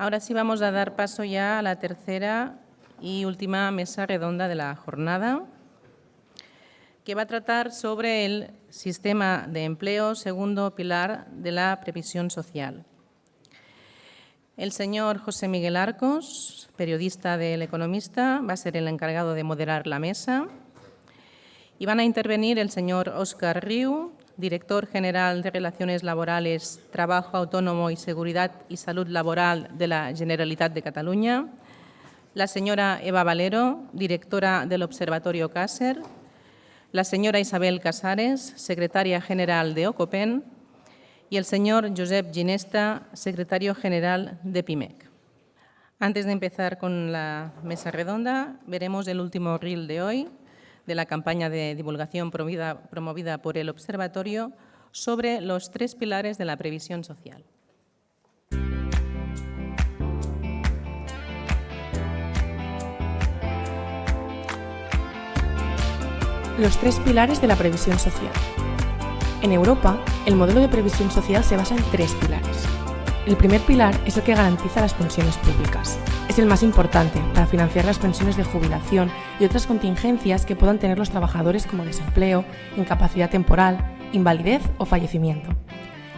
Ahora sí vamos a dar paso ya a la tercera y última mesa redonda de la jornada, que va a tratar sobre el sistema de empleo, segundo pilar de la previsión social. El señor José Miguel Arcos, periodista del Economista, va a ser el encargado de moderar la mesa. Y van a intervenir el señor Óscar Riu, director general de Relaciones Laborales, Trabajo Autónomo y Seguridad y Salud Laboral de la Generalitat de Cataluña, la señora Eva Valero, directora del Observatorio Càcer, la señora Isabel Casares, secretaria general de Ocopen, y el señor Josep Ginesta, secretario general de PIMEC. Antes de empezar con la mesa redonda, veremos el último reel de hoy, de la campaña de divulgación promovida por el Observatorio sobre los 3 pilares de la previsión social. Los 3 pilares de la previsión social. En Europa, el modelo de previsión social se basa en 3 pilares. El primer pilar es el que garantiza las pensiones públicas. Es el más importante para financiar las pensiones de jubilación y otras contingencias que puedan tener los trabajadores como desempleo, incapacidad temporal, invalidez o fallecimiento.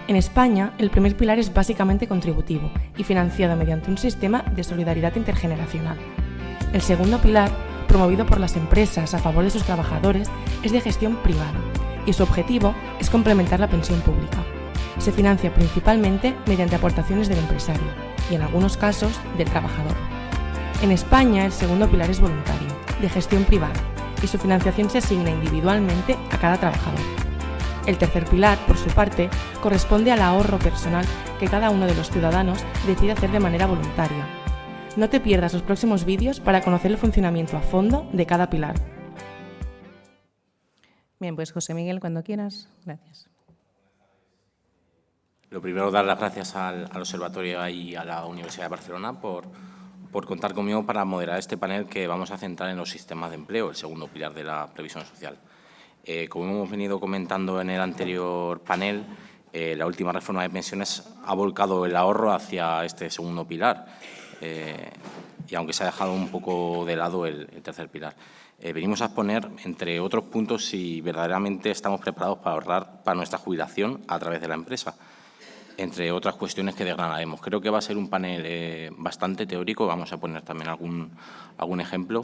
En España, el primer pilar es básicamente contributivo y financiado mediante un sistema de solidaridad intergeneracional. El segundo pilar, promovido por las empresas a favor de sus trabajadores, es de gestión privada y su objetivo es complementar la pensión pública. Se financia principalmente mediante aportaciones del empresario y, en algunos casos, del trabajador. En España, el segundo pilar es voluntario, de gestión privada, y su financiación se asigna individualmente a cada trabajador. El tercer pilar, por su parte, corresponde al ahorro personal que cada uno de los ciudadanos decide hacer de manera voluntaria. No te pierdas los próximos vídeos para conocer el funcionamiento a fondo de cada pilar. Bien, pues José Miguel, cuando quieras. Gracias. Lo primero, dar las gracias al Observatorio y a la Universidad de Barcelona por contar conmigo para moderar este panel que vamos a centrar en los sistemas de empleo, el segundo pilar de la previsión social. Como hemos venido comentando en el anterior panel, la última reforma de pensiones ha volcado el ahorro hacia este segundo pilar, y aunque se ha dejado un poco de lado el tercer pilar. Venimos a exponer, entre otros puntos, si verdaderamente estamos preparados para ahorrar para nuestra jubilación a través de la empresa, entre otras cuestiones que desgranaremos. Creo que va a ser un panel bastante teórico, vamos a poner también algún ejemplo,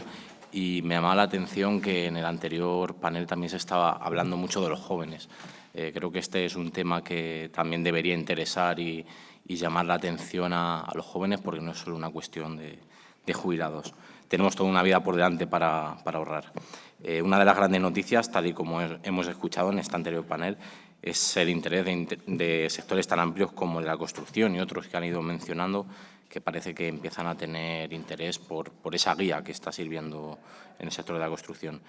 y me llamaba la atención que en el anterior panel también se estaba hablando mucho de los jóvenes. Creo que este es un tema que también debería interesar y llamar la atención a los jóvenes, porque no es solo una cuestión de jubilados. Tenemos toda una vida por delante para ahorrar. Una de las grandes noticias, tal y como hemos escuchado en este anterior panel, es el interés de sectores tan amplios como el de la construcción y otros que han ido mencionando, que parece que empiezan a tener interés por esa guía que está sirviendo en el sector de la construcción.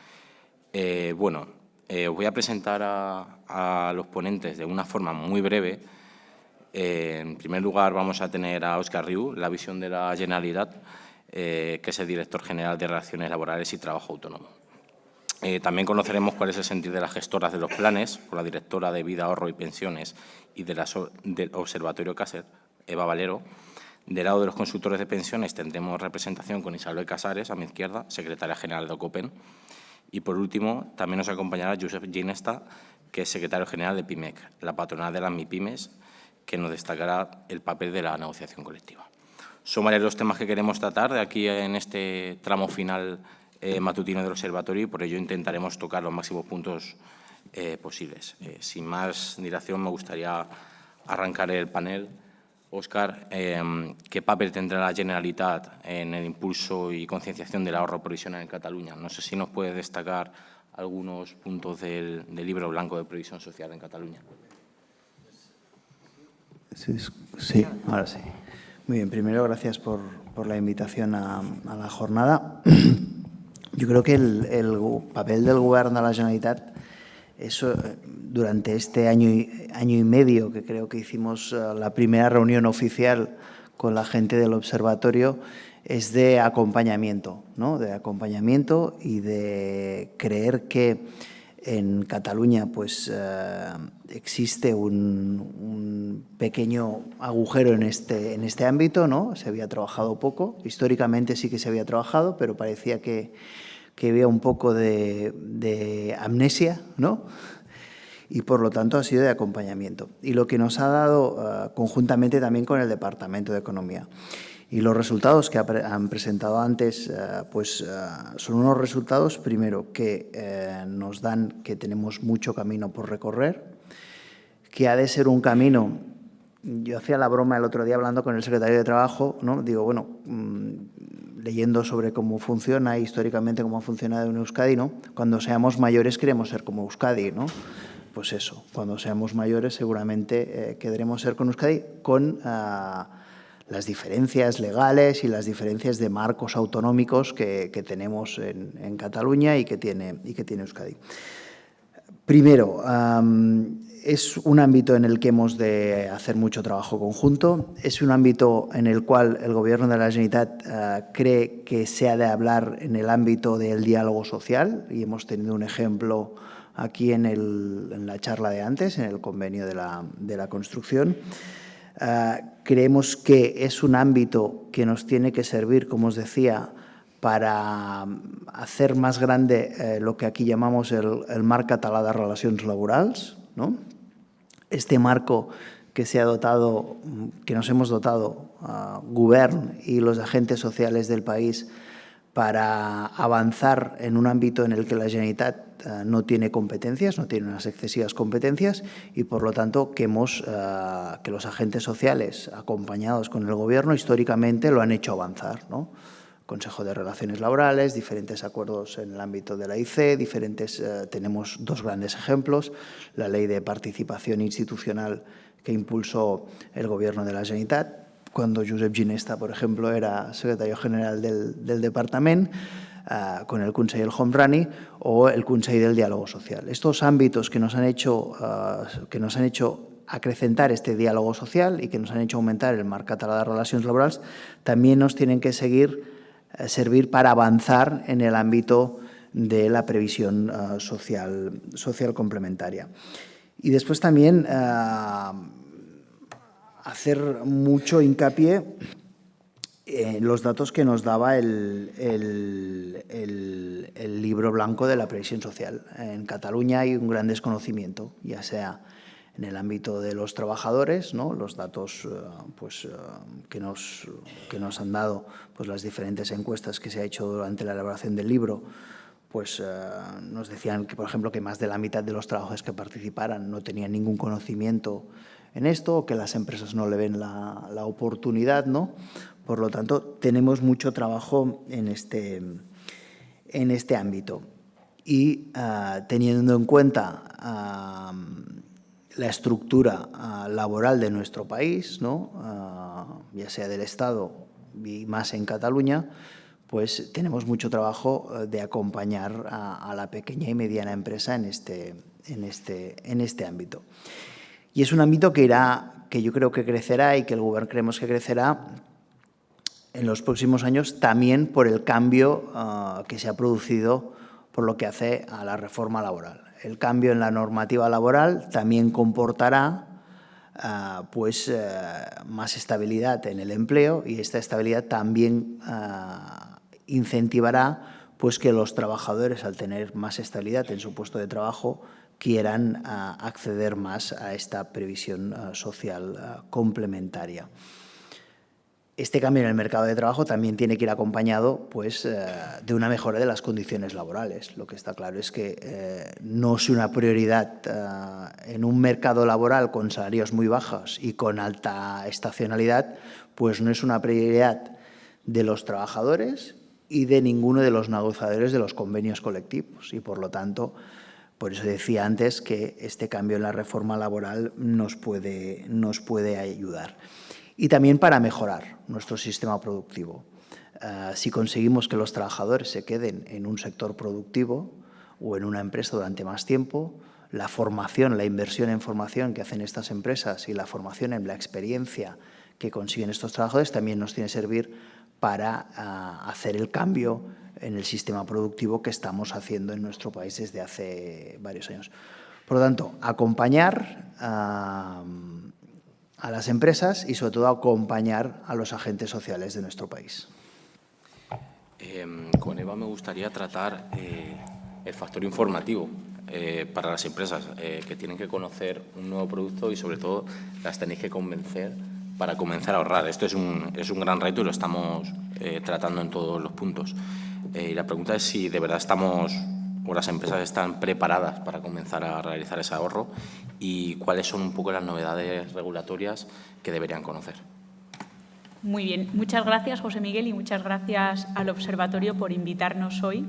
Os voy a presentar a los ponentes de una forma muy breve. En primer lugar, vamos a tener a Óscar Riu, la visión de la Generalitat, que es el director general de Relaciones Laborales y Trabajo Autónomo. También conoceremos cuál es el sentir de las gestoras de los planes, con la directora de Vida, Ahorro y Pensiones y del Observatorio Càcer, Eva Valero. Del lado de los consultores de pensiones tendremos representación con Isabel Casares, a mi izquierda, secretaria general de Ocopen. Y, por último, también nos acompañará Josep Ginesta, que es secretario general de PIMEC, la patronal de las MIPYMES, que nos destacará el papel de la negociación colectiva. Son varios los temas que queremos tratar de aquí en este tramo final matutino del observatorio, y por ello intentaremos tocar los máximos puntos posibles. Sin más dilación, me gustaría arrancar el panel. Óscar, ¿qué papel tendrá la Generalitat en el impulso y concienciación del ahorro provisional en Cataluña? No sé si nos puede destacar algunos puntos del libro blanco de previsión social en Cataluña. Sí, ahora sí. Muy bien, primero gracias por la invitación a la jornada. Yo creo que el papel del Govern de la Generalitat, eso, durante este año y medio que creo que hicimos la primera reunión oficial con la gente del observatorio, es de acompañamiento, ¿no? De acompañamiento y de creer que En Cataluña pues, existe un pequeño agujero en este ámbito, ¿no? Se había trabajado poco, históricamente sí que se había trabajado, pero parecía que había un poco de amnesia, ¿no? Y por lo tanto ha sido de acompañamiento. Y lo que nos ha dado conjuntamente también con el Departamento de Economía. Y los resultados que han presentado antes son unos resultados, primero, que nos dan que tenemos mucho camino por recorrer, que ha de ser un camino. Yo hacía la broma el otro día hablando con el secretario de Trabajo, ¿no? Digo, bueno, leyendo sobre cómo funciona, históricamente cómo ha funcionado en Euskadi, ¿no? Cuando seamos mayores queremos ser como Euskadi, ¿no? Pues eso, cuando seamos mayores seguramente querremos ser con Euskadi con las diferencias legales y las diferencias de marcos autonómicos que tenemos en Cataluña y que tiene Euskadi. Primero, es un ámbito en el que hemos de hacer mucho trabajo conjunto. Es un ámbito en el cual el Gobierno de la Generalitat cree que se ha de hablar en el ámbito del diálogo social y hemos tenido un ejemplo aquí en la charla de antes, en el convenio de la construcción. Creemos que es un ámbito que nos tiene que servir, como os decía, para hacer más grande lo que aquí llamamos el marc català de relacions laborals, ¿no? Este marco que nos hemos dotado Govern y los agentes sociales del país para avanzar en un ámbito en el que la Generalitat no tiene competencias, no tiene unas excesivas competencias y, por lo tanto, que los agentes sociales, acompañados con el Gobierno, históricamente lo han hecho avanzar, ¿no? Consejo de Relaciones Laborales, diferentes acuerdos en el ámbito de la IC, tenemos dos grandes ejemplos, la Ley de Participación Institucional que impulsó el Gobierno de la Generalitat, cuando Josep Ginesta, por ejemplo, era secretario general del departamento, con el Consell del Homrani o el Consell del Diálogo Social. Estos ámbitos que nos han hecho acrecentar este diálogo social y que nos han hecho aumentar el marc català de relacions laborals también nos tienen que servir para avanzar en el ámbito de la previsión social complementaria. Y después también hacer mucho hincapié en los datos que nos daba el libro blanco de la previsión social. En Cataluña hay un gran desconocimiento, ya sea en el ámbito de los trabajadores, ¿no? Los datos que nos han dado las diferentes encuestas que se ha hecho durante la elaboración del libro, nos decían que, por ejemplo, que más de la mitad de los trabajadores que participaran no tenían ningún conocimiento en esto, o que las empresas no le ven la oportunidad, ¿no? Por lo tanto, tenemos mucho trabajo en este ámbito. Y teniendo en cuenta la estructura laboral de nuestro país, ¿no? Ya sea del Estado y más en Cataluña, pues tenemos mucho trabajo de acompañar a la pequeña y mediana empresa en este ámbito. Y es un ámbito que yo creo que crecerá y que el Gobierno creemos que crecerá en los próximos años también por el cambio que se ha producido por lo que hace a la reforma laboral. El cambio en la normativa laboral también comportará más estabilidad en el empleo y esta estabilidad también incentivará que los trabajadores, al tener más estabilidad en su puesto de trabajo, quieran acceder más a esta previsión social complementaria. Este cambio en el mercado de trabajo también tiene que ir acompañado de una mejora de las condiciones laborales. Lo que está claro es que no es una prioridad en un mercado laboral con salarios muy bajos y con alta estacionalidad, pues no es una prioridad de los trabajadores y de ninguno de los negociadores de los convenios colectivos. Y, por lo tanto, por eso decía antes que este cambio en la reforma laboral nos puede ayudar. Y también para mejorar nuestro sistema productivo. Si conseguimos que los trabajadores se queden en un sector productivo o en una empresa durante más tiempo, la formación, la inversión en formación que hacen estas empresas y la formación en la experiencia que consiguen estos trabajadores también nos tiene que servir para hacer el cambio en el sistema productivo que estamos haciendo en nuestro país desde hace varios años. Por lo tanto, acompañar a las empresas y, sobre todo, acompañar a los agentes sociales de nuestro país. Con Eva me gustaría tratar el factor informativo para las empresas, que tienen que conocer un nuevo producto y, sobre todo, las tenéis que convencer para comenzar a ahorrar. Esto es un gran reto y lo estamos tratando en todos los puntos. Y la pregunta es si de verdad estamos, o las empresas están preparadas para comenzar a realizar ese ahorro y cuáles son un poco las novedades regulatorias que deberían conocer. Muy bien. Muchas gracias, José Miguel, y muchas gracias al Observatorio por invitarnos hoy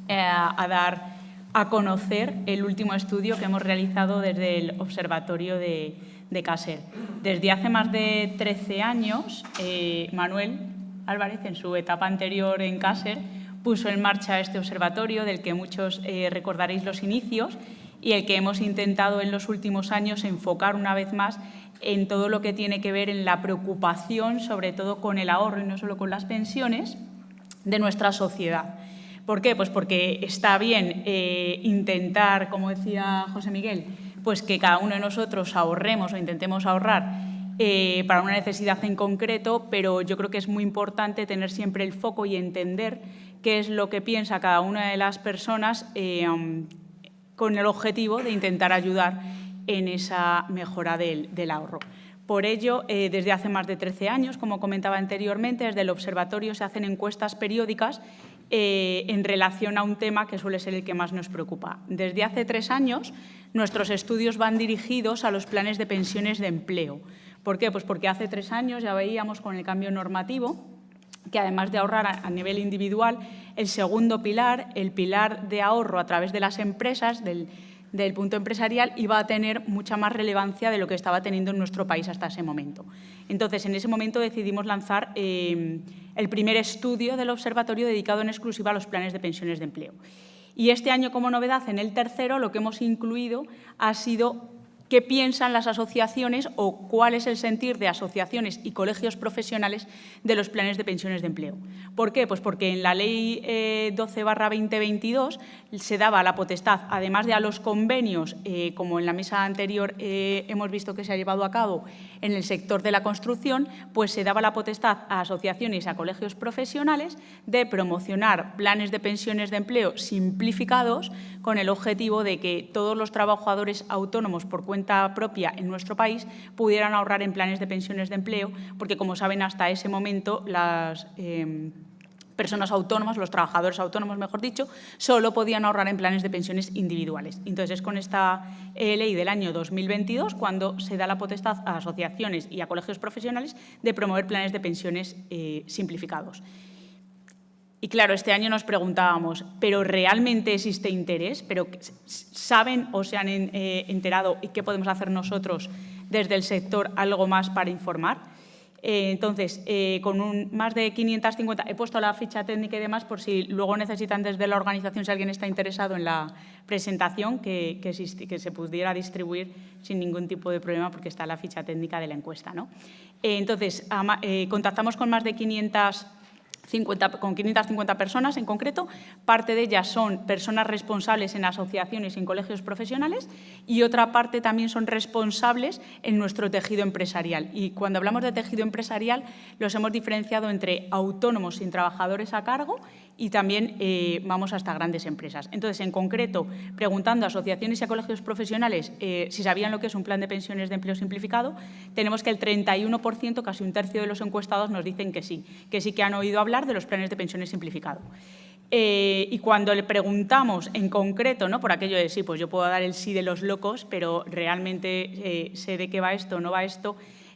a dar a conocer el último estudio que hemos realizado desde el Observatorio de Caser. Desde hace más de 13 años, Manuel Álvarez, en su etapa anterior en Caser, puso en marcha este observatorio del que muchos recordaréis los inicios y el que hemos intentado en los últimos años enfocar una vez más en todo lo que tiene que ver en la preocupación, sobre todo con el ahorro y no solo con las pensiones, de nuestra sociedad. ¿Por qué? Pues porque está bien intentar, como decía José Miguel, pues que cada uno de nosotros ahorremos o intentemos ahorrar para una necesidad en concreto, pero yo creo que es muy importante tener siempre el foco y entender qué es lo que piensa cada una de las personas con el objetivo de intentar ayudar en esa mejora del ahorro. Por ello, desde hace más de 13 años, como comentaba anteriormente, desde el Observatorio se hacen encuestas periódicas en relación a un tema que suele ser el que más nos preocupa. Desde hace 3 años, nuestros estudios van dirigidos a los planes de pensiones de empleo. ¿Por qué? Pues porque hace 3 años ya veíamos con el cambio normativo que, además de ahorrar a nivel individual, el segundo pilar, el pilar de ahorro a través de las empresas, del punto empresarial, iba a tener mucha más relevancia de lo que estaba teniendo en nuestro país hasta ese momento. Entonces, en ese momento decidimos lanzar el primer estudio del observatorio dedicado en exclusiva a los planes de pensiones de empleo. Y este año, como novedad, en el tercero, lo que hemos incluido ha sido qué piensan las asociaciones o cuál es el sentir de asociaciones y colegios profesionales de los planes de pensiones de empleo. ¿Por qué? Pues porque en la Ley 12/2022 se daba la potestad, además de a los convenios, como en la mesa anterior hemos visto que se ha llevado a cabo en el sector de la construcción, pues se daba la potestad a asociaciones y a colegios profesionales de promocionar planes de pensiones de empleo simplificados con el objetivo de que todos los trabajadores autónomos por cuenta propia en nuestro país pudieran ahorrar en planes de pensiones de empleo, porque, como saben, hasta ese momento las personas autónomas, los trabajadores autónomos, mejor dicho, solo podían ahorrar en planes de pensiones individuales. Entonces, es con esta ley del año 2022 cuando se da la potestad a asociaciones y a colegios profesionales de promover planes de pensiones simplificados. Y claro, este año nos preguntábamos, ¿pero realmente existe interés? ¿Pero saben o se han enterado y qué podemos hacer nosotros desde el sector algo más para informar? Entonces, con más de 550, he puesto la ficha técnica y demás por si luego necesitan desde la organización, si alguien está interesado en la presentación, que se pudiera distribuir sin ningún tipo de problema porque está la ficha técnica de la encuesta, ¿no? Entonces, contactamos con más de 550 personas en concreto. Parte de ellas son personas responsables en asociaciones y en colegios profesionales y otra parte también son responsables en nuestro tejido empresarial. Y cuando hablamos de tejido empresarial los hemos diferenciado entre autónomos sin trabajadores a cargo y también vamos hasta grandes empresas. Entonces, en concreto, preguntando a asociaciones y a colegios profesionales si sabían lo que es un plan de pensiones de empleo simplificado, tenemos que el 31%, casi un tercio de los encuestados, nos dicen que sí que han oído hablar de los planes de pensiones simplificados. Y cuando le preguntamos en concreto, ¿no?, por aquello de sí, pues yo puedo dar el sí de los locos, pero realmente sé de qué va esto o no va esto,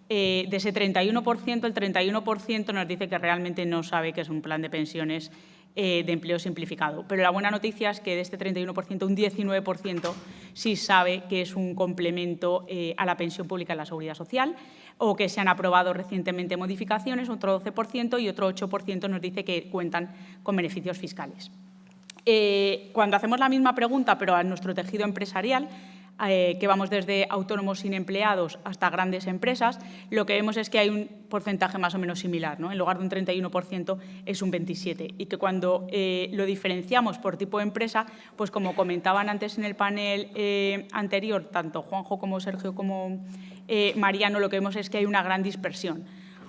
de ese 31%, el 31% nos dice que realmente no sabe qué es un plan de pensiones de empleo simplificado. Pero la buena noticia es que de este 31%, un 19% sí sabe que es un complemento a la pensión pública en la Seguridad Social o que se han aprobado recientemente modificaciones, otro 12% y otro 8% nos dice que cuentan con beneficios fiscales. Cuando hacemos la misma pregunta, pero a nuestro tejido empresarial, que vamos desde autónomos sin empleados hasta grandes empresas, lo que vemos es que hay un porcentaje más o menos similar, ¿no? En lugar de un 31% es un 27%. Y que cuando lo diferenciamos por tipo de empresa, pues como comentaban antes en el panel anterior, tanto Juanjo como Sergio como Mariano, lo que vemos es que hay una gran dispersión.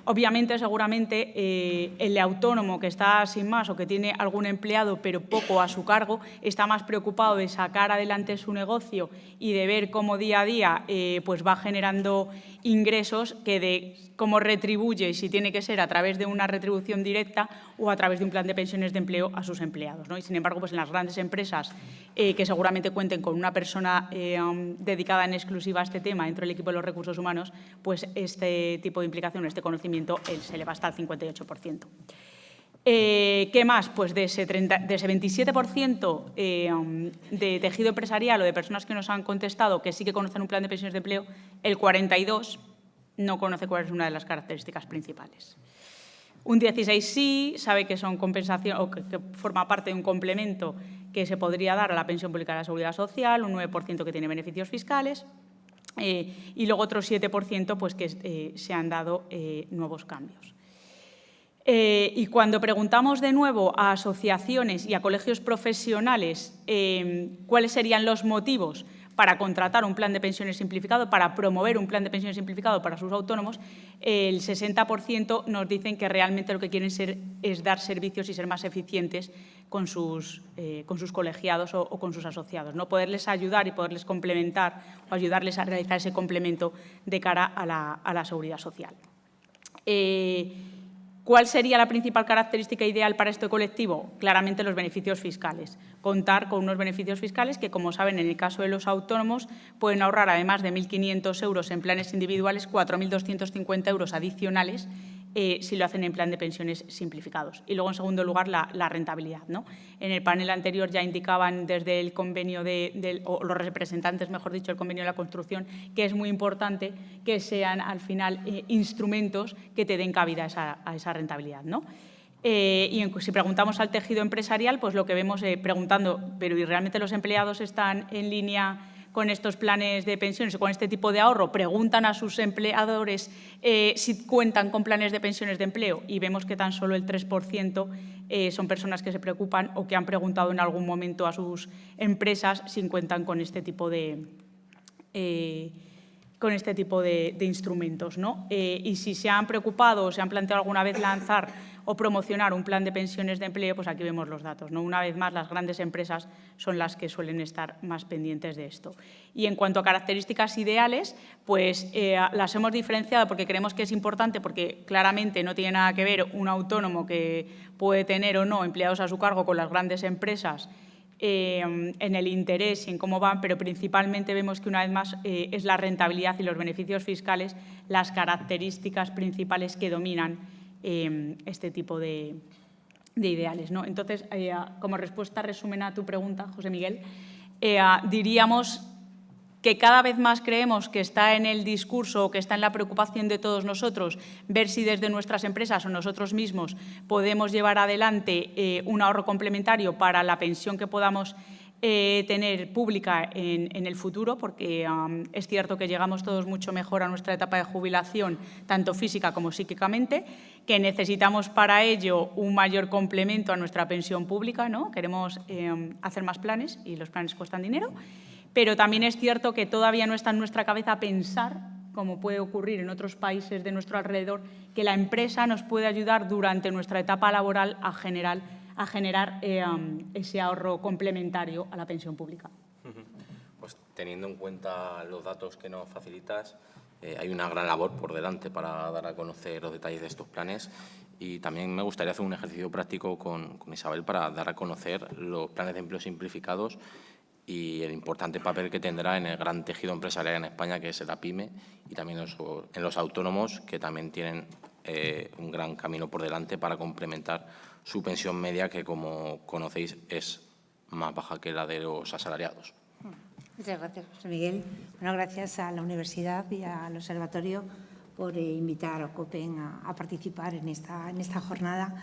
Obviamente, seguramente, el autónomo que está sin más o que tiene algún empleado pero poco a su cargo está más preocupado de sacar adelante su negocio y de ver cómo día a día pues va generando ingresos que de cómo retribuye, y si tiene que ser a través de una retribución directa o a través de un plan de pensiones de empleo a sus empleados, ¿no? Y, sin embargo, pues en las grandes empresas que seguramente cuenten con una persona dedicada en exclusiva a este tema dentro del equipo de los recursos humanos, pues este tipo de implicación, este conocimiento, se le va hasta el 58%. ¿Qué más? Pues de ese 27% de tejido empresarial o de personas que nos han contestado que sí que conocen un plan de pensiones de empleo, el 42% no conoce cuál es una de las características principales. Un 16% sí, sabe que son compensación o que forma parte de un complemento que se podría dar a la pensión pública de la Seguridad Social, un 9% que tiene beneficios fiscales y luego otro 7% pues que se han dado nuevos cambios. Y cuando preguntamos de nuevo a asociaciones y a colegios profesionales cuáles serían los motivos para contratar un plan de pensiones simplificado, para promover un plan de pensiones simplificado para sus autónomos, el 60% nos dicen que realmente lo que quieren es dar servicios y ser más eficientes con sus colegiados o con sus asociados, ¿no? Poderles ayudar y poderles complementar o ayudarles a realizar ese complemento de cara a la seguridad social. ¿Cuál sería la principal característica ideal para este colectivo? Claramente los beneficios fiscales. Contar con unos beneficios fiscales que, como saben, en el caso de los autónomos, pueden ahorrar, además de 1.500 euros en planes individuales, 4.250 euros adicionales si lo hacen en plan de pensiones simplificados. Y luego, en segundo lugar, la rentabilidad, ¿no? En el panel anterior ya indicaban desde el convenio o los representantes, mejor dicho, del convenio de la construcción, que es muy importante que sean, al final, instrumentos que te den cabida a esa rentabilidad, ¿no? Y si preguntamos al tejido empresarial, pues lo que vemos preguntando, pero ¿y realmente los empleados están en línea con estos planes de pensiones o con este tipo de ahorro? Preguntan a sus empleadores si cuentan con planes de pensiones de empleo y vemos que tan solo el 3% son personas que se preocupan o que han preguntado en algún momento a sus empresas si cuentan con este tipo de instrumentos, ¿no? Y si se han preocupado o se han planteado alguna vez lanzar o promocionar un plan de pensiones de empleo, pues aquí vemos los datos, ¿no? Una vez más, las grandes empresas son las que suelen estar más pendientes de esto. Y en cuanto a características ideales, pues las hemos diferenciado porque creemos que es importante, porque claramente no tiene nada que ver un autónomo que puede tener o no empleados a su cargo con las grandes empresas en el interés y en cómo van, pero principalmente vemos que, una vez más, es la rentabilidad y los beneficios fiscales las características principales que dominan este tipo de ideales, ¿no? Entonces, como respuesta resumen a tu pregunta, José Miguel, diríamos que cada vez más creemos que está en el discurso, que está en la preocupación de todos nosotros, ver si desde nuestras empresas o nosotros mismos podemos llevar adelante un ahorro complementario para la pensión que podamos tener pública en el futuro, porque es cierto que llegamos todos mucho mejor a nuestra etapa de jubilación, tanto física como psíquicamente, que necesitamos para ello un mayor complemento a nuestra pensión pública, ¿no? Queremos hacer más planes y los planes cuestan dinero, pero también es cierto que todavía no está en nuestra cabeza pensar, como puede ocurrir en otros países de nuestro alrededor, que la empresa nos puede ayudar durante nuestra etapa laboral a generar ese ahorro complementario a la pensión pública. Pues teniendo en cuenta los datos que nos facilitas, hay una gran labor por delante para dar a conocer los detalles de estos planes, y también me gustaría hacer un ejercicio práctico con Isabel para dar a conocer los planes de empleo simplificados y el importante papel que tendrá en el gran tejido empresarial en España, que es la PYME, y también en los autónomos, que también tienen un gran camino por delante para complementar su pensión media, que, como conocéis, es más baja que la de los asalariados. Muchas gracias, José Miguel. Bueno, gracias a la universidad y al observatorio por invitar a COPEN a participar en esta jornada.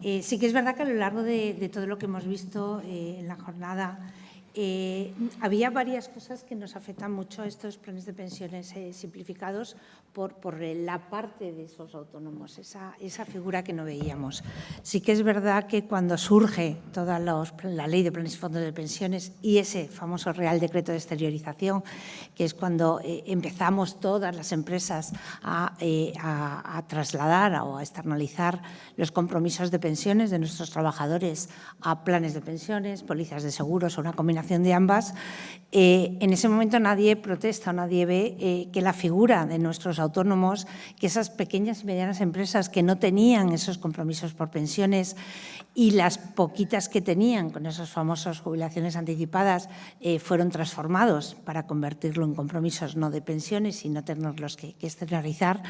Sí que es verdad que a lo largo de todo lo que hemos visto en la jornada, había varias cosas que nos afectan mucho a estos planes de pensiones simplificados por la parte de esos autónomos, esa figura que no veíamos. Sí que es verdad que cuando surge toda la Ley de Planes y Fondos de Pensiones y ese famoso Real Decreto de Exteriorización, que es cuando empezamos todas las empresas a trasladar o a externalizar los compromisos de pensiones de nuestros trabajadores a planes de pensiones, pólizas de seguros o una combinación de ambas, en ese momento nadie protesta o nadie ve que la figura de nuestros autónomos, que esas pequeñas y medianas empresas que no tenían esos compromisos por pensiones y las poquitas que tenían con esos famosos jubilaciones anticipadas fueron transformados para convertirlo en compromisos no de pensiones y no tenerlos que externalizar.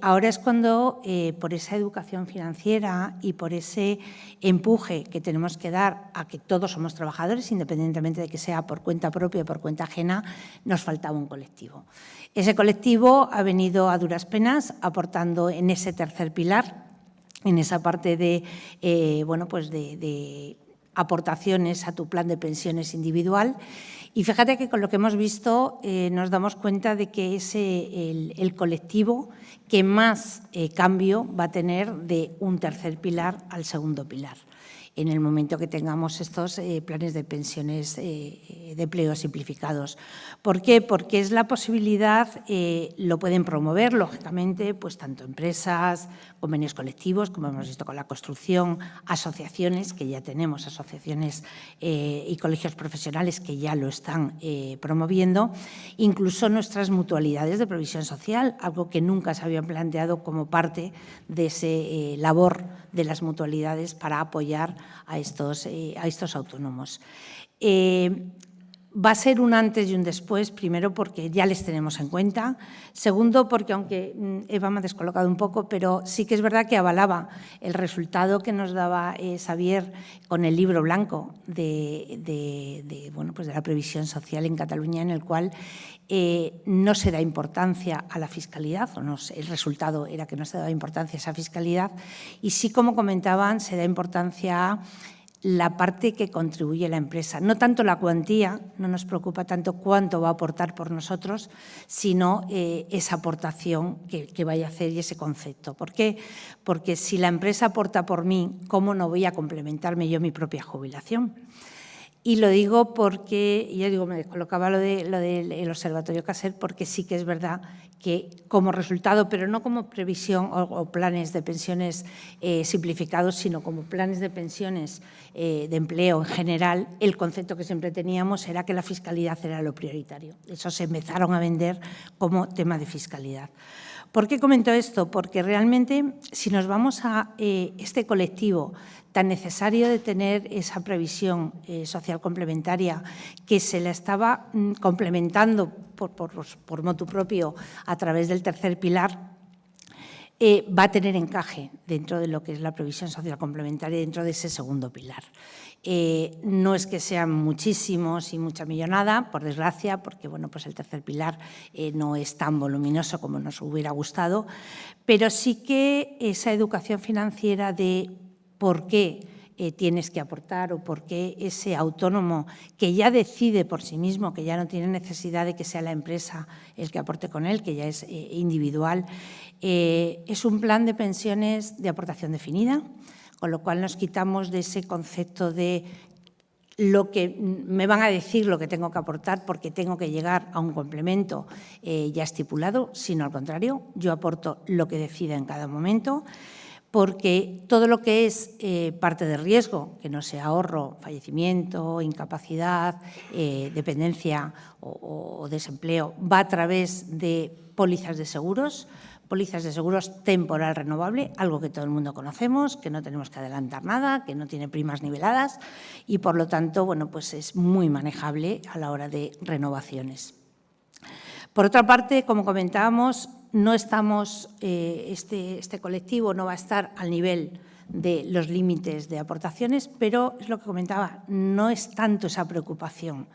Ahora es cuando, por esa educación financiera y por ese empuje que tenemos que dar a que todos somos trabajadores, independientemente de que sea por cuenta propia o por cuenta ajena, nos faltaba un colectivo. Ese colectivo ha venido a duras penas aportando en ese tercer pilar, en esa parte de aportaciones a tu plan de pensiones individual. Y fíjate que con lo que hemos visto nos damos cuenta de que es el colectivo que más cambio va a tener de un tercer pilar al segundo pilar, en el momento que tengamos estos planes de pensiones de empleo simplificados. ¿Por qué? Porque es la posibilidad, lo pueden promover, lógicamente, pues tanto empresas, convenios colectivos, como hemos visto con la construcción, asociaciones, que ya tenemos asociaciones y colegios profesionales que ya lo están promoviendo, incluso nuestras mutualidades de previsión social, algo que nunca se había planteado como parte de ese labor de las mutualidades para apoyar a estos autónomos. Va a ser un antes y un después, primero porque ya les tenemos en cuenta, segundo porque, aunque Eva me ha descolocado un poco, pero sí que es verdad que avalaba el resultado que nos daba Xavier con el libro blanco de la previsión social en Cataluña, en el cual no se da importancia a la fiscalidad, el resultado era que no se daba importancia a esa fiscalidad, y sí, como comentaban, se da importancia a la parte que contribuye la empresa. No tanto la cuantía, no nos preocupa tanto cuánto va a aportar por nosotros, sino esa aportación que vaya a hacer y ese concepto. ¿Por qué? Porque si la empresa aporta por mí, ¿cómo no voy a complementarme yo mi propia jubilación? Y lo digo porque, ya digo, me descolocaba lo del Observatorio Caser, porque sí que es verdad que como resultado, pero no como previsión o planes de pensiones simplificados, sino como planes de pensiones de empleo en general, el concepto que siempre teníamos era que la fiscalidad era lo prioritario. Eso se empezaron a vender como tema de fiscalidad. ¿Por qué comento esto? Porque realmente, si nos vamos a este colectivo tan necesario de tener esa previsión social complementaria, que se la estaba complementando por motu propio a través del tercer pilar, va a tener encaje dentro de lo que es la previsión social complementaria, dentro de ese segundo pilar. No es que sean muchísimos y mucha millonada, por desgracia, porque pues el tercer pilar no es tan voluminoso como nos hubiera gustado, pero sí que esa educación financiera de por qué tienes que aportar o por qué ese autónomo que ya decide por sí mismo, que ya no tiene necesidad de que sea la empresa el que aporte con él, que ya es individual, es un plan de pensiones de aportación definida, con lo cual nos quitamos de ese concepto de lo que me van a decir lo que tengo que aportar porque tengo que llegar a un complemento ya estipulado, sino al contrario, yo aporto lo que decida en cada momento, porque todo lo que es parte de riesgo, que no sea ahorro, fallecimiento, incapacidad, dependencia o desempleo, va a través de pólizas de seguros temporal renovable, algo que todo el mundo conocemos, que no tenemos que adelantar nada, que no tiene primas niveladas y, por lo tanto, pues es muy manejable a la hora de renovaciones. Por otra parte, como comentábamos, no estamos, este colectivo no va a estar al nivel de los límites de aportaciones, pero es lo que comentaba, no es tanto esa preocupación.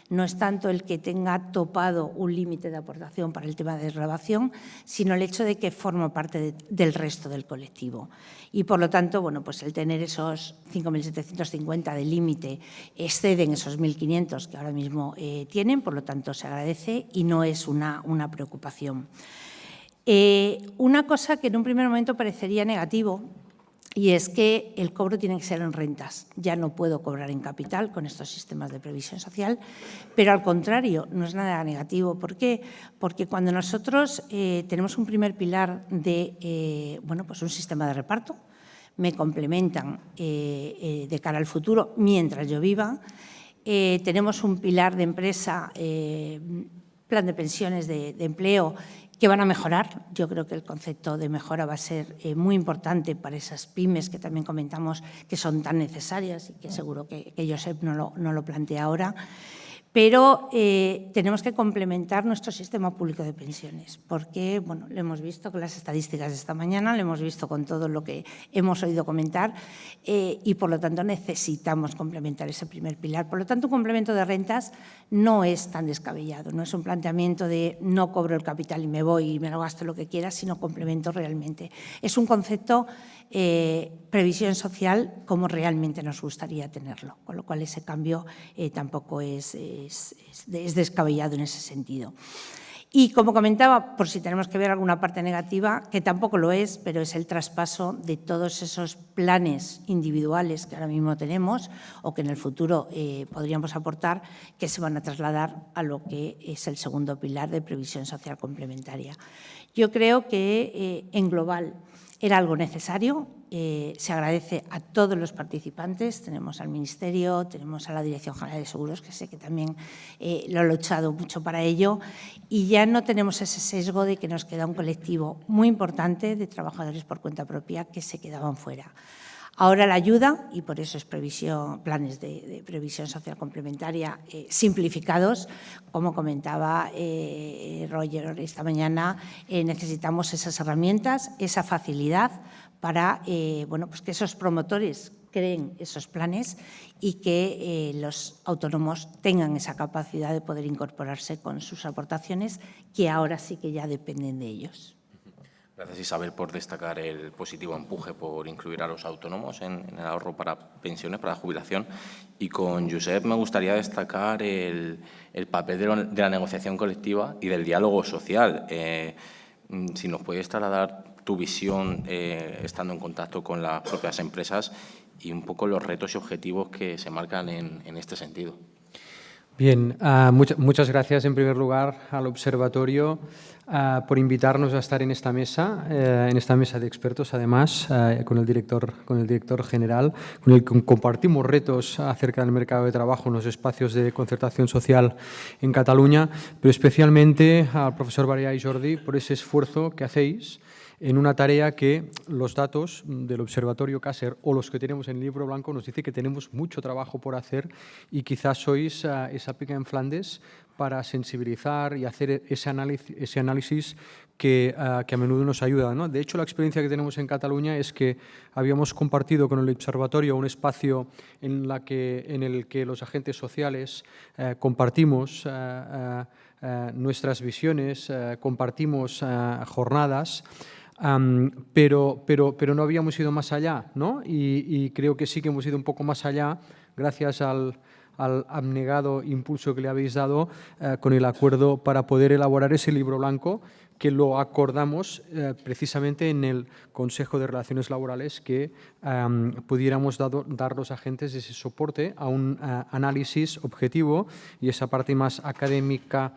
no es tanto el que tenga topado un límite de aportación para el tema de desgravación, sino el hecho de que forma parte del resto del colectivo. Y, por lo tanto, bueno, pues el tener esos 5.750 de límite exceden esos 1.500 que ahora mismo tienen, por lo tanto, se agradece y no es una preocupación. Una cosa que en un primer momento parecería negativo, y es que el cobro tiene que ser en rentas. Ya no puedo cobrar en capital con estos sistemas de previsión social, pero al contrario, no es nada negativo. ¿Por qué? Porque cuando nosotros tenemos un primer pilar de pues un sistema de reparto, me complementan de cara al futuro mientras yo viva, tenemos un pilar de empresa, plan de pensiones de empleo, que van a mejorar. Yo creo que el concepto de mejora va a ser muy importante para esas pymes que también comentamos que son tan necesarias y que seguro que Josep no lo plantea ahora. Pero tenemos que complementar nuestro sistema público de pensiones, porque bueno, lo hemos visto con las estadísticas de esta mañana, lo hemos visto con todo lo que hemos oído comentar y, por lo tanto, necesitamos complementar ese primer pilar. Por lo tanto, un complemento de rentas no es tan descabellado, no es un planteamiento de no cobro el capital y me voy y me lo gasto lo que quiera, sino complemento realmente. Es un concepto previsión social como realmente nos gustaría tenerlo, con lo cual ese cambio tampoco es descabellado en ese sentido. Y, como comentaba, por si tenemos que ver alguna parte negativa, que tampoco lo es, pero es el traspaso de todos esos planes individuales que ahora mismo tenemos o que en el futuro podríamos aportar, que se van a trasladar a lo que es el segundo pilar de previsión social complementaria. Yo creo que, en global, era algo necesario. Se agradece a todos los participantes, tenemos al Ministerio, tenemos a la Dirección General de Seguros, que sé que también lo ha luchado mucho para ello, y ya no tenemos ese sesgo de que nos queda un colectivo muy importante de trabajadores por cuenta propia que se quedaban fuera. Ahora la ayuda, y por eso es planes de previsión social complementaria simplificados, como comentaba Roger esta mañana, necesitamos esas herramientas, esa facilidad para pues que esos promotores creen esos planes y que los autónomos tengan esa capacidad de poder incorporarse con sus aportaciones, que ahora sí que ya dependen de ellos. Gracias, Isabel, por destacar el positivo empuje por incluir a los autónomos en el ahorro para pensiones, para la jubilación. Y con Josep me gustaría destacar el papel de la negociación colectiva y del diálogo social. Si nos puedes trasladar tu visión estando en contacto con las propias empresas y un poco los retos y objetivos que se marcan en este sentido. Bien, muchas gracias en primer lugar al Observatorio por invitarnos a estar en esta mesa de expertos, además, con el director general, con el que compartimos retos acerca del mercado de trabajo en los espacios de concertación social en Cataluña, pero especialmente al profesor Barea y Jordi por ese esfuerzo que hacéis en una tarea que los datos del Observatorio CASER o los que tenemos en el Libro Blanco nos dice que tenemos mucho trabajo por hacer y quizás sois esa pica en Flandes para sensibilizar y hacer ese análisis que a menudo nos ayuda, ¿no? De hecho, la experiencia que tenemos en Cataluña es que habíamos compartido con el Observatorio un espacio en el que los agentes sociales compartimos nuestras visiones, compartimos jornadas, pero no habíamos ido más allá, ¿no? Y creo que sí que hemos ido un poco más allá gracias al abnegado impulso que le habéis dado con el acuerdo para poder elaborar ese libro blanco que lo acordamos precisamente en el Consejo de Relaciones Laborales, que pudiéramos dar los agentes ese soporte a un análisis objetivo y esa parte más académica,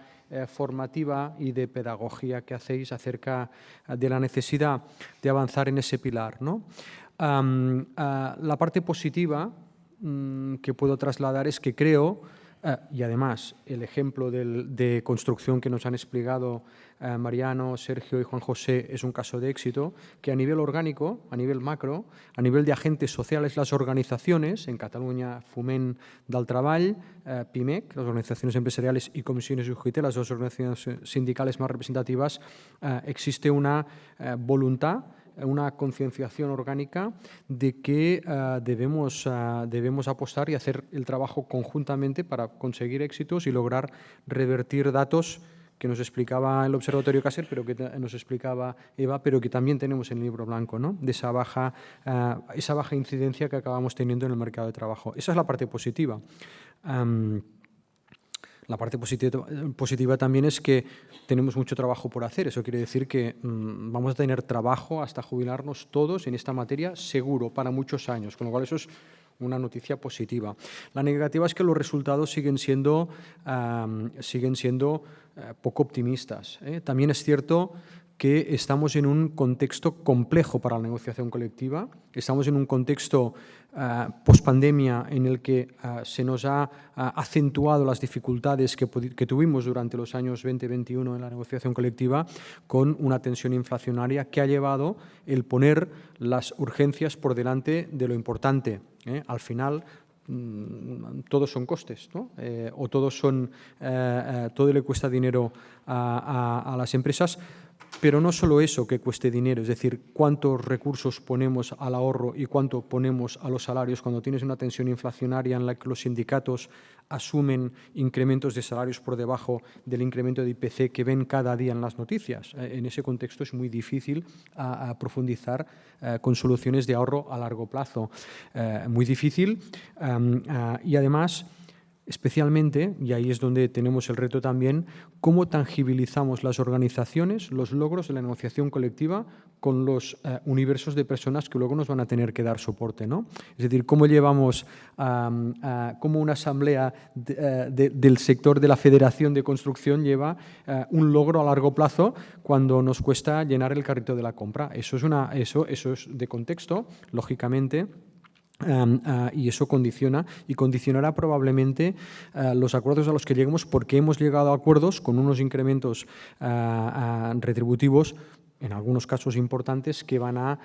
formativa y de pedagogía que hacéis acerca de la necesidad de avanzar en ese pilar, ¿no? La parte positiva que puedo trasladar es que creo, y además el ejemplo de construcción que nos han explicado Mariano, Sergio y Juan José es un caso de éxito, que a nivel orgánico, a nivel macro, a nivel de agentes sociales, las organizaciones, en Cataluña, Foment del Treball, PIMEC, las organizaciones empresariales y comisiones UGT, las dos organizaciones sindicales más representativas, existe una voluntad una concienciación orgánica de que debemos apostar y hacer el trabajo conjuntamente para conseguir éxitos y lograr revertir datos que nos explicaba el Observatorio Caser, pero que nos explicaba Eva, pero que también tenemos en el libro blanco, ¿no? De esa baja incidencia que acabamos teniendo en el mercado de trabajo. Esa es la parte positiva. La parte positiva también es que tenemos mucho trabajo por hacer. Eso quiere decir que vamos a tener trabajo hasta jubilarnos todos en esta materia seguro para muchos años, con lo cual eso es una noticia positiva. La negativa es que los resultados siguen siendo poco optimistas. También es cierto que estamos en un contexto complejo para la negociación colectiva, estamos en un contexto pospandemia en el que se nos ha acentuado las dificultades que tuvimos durante los años 2021 en la negociación colectiva, con una tensión inflacionaria que ha llevado el poner las urgencias por delante de lo importante. Al final, todos son costes, ¿no? O todo le cuesta dinero a las empresas. Pero no solo eso que cueste dinero, es decir, cuántos recursos ponemos al ahorro y cuánto ponemos a los salarios cuando tienes una tensión inflacionaria en la que los sindicatos asumen incrementos de salarios por debajo del incremento de IPC que ven cada día en las noticias. En ese contexto es muy difícil profundizar con soluciones de ahorro a largo plazo. Muy difícil y además, especialmente, y ahí es donde tenemos el reto también, cómo tangibilizamos las organizaciones, los logros de la negociación colectiva con los universos de personas que luego nos van a tener que dar soporte, ¿no? Es decir, cómo llevamos, cómo una asamblea del sector de la Federación de Construcción lleva un logro a largo plazo cuando nos cuesta llenar el carrito de la compra. Eso es de contexto, lógicamente. Y eso condiciona y condicionará probablemente los acuerdos a los que lleguemos, porque hemos llegado a acuerdos con unos incrementos retributivos, en algunos casos importantes, que van a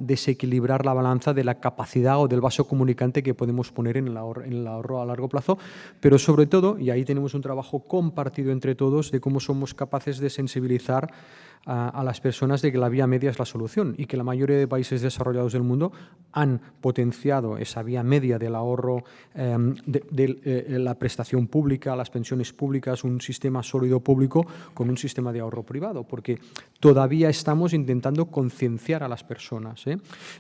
desequilibrar la balanza de la capacidad o del vaso comunicante que podemos poner en el ahorro a largo plazo, pero sobre todo, y ahí tenemos un trabajo compartido entre todos, de cómo somos capaces de sensibilizar a las personas de que la vía media es la solución y que la mayoría de países desarrollados del mundo han potenciado esa vía media del ahorro, de la prestación pública, las pensiones públicas, un sistema sólido público con un sistema de ahorro privado, porque todavía estamos intentando concienciar a las personas,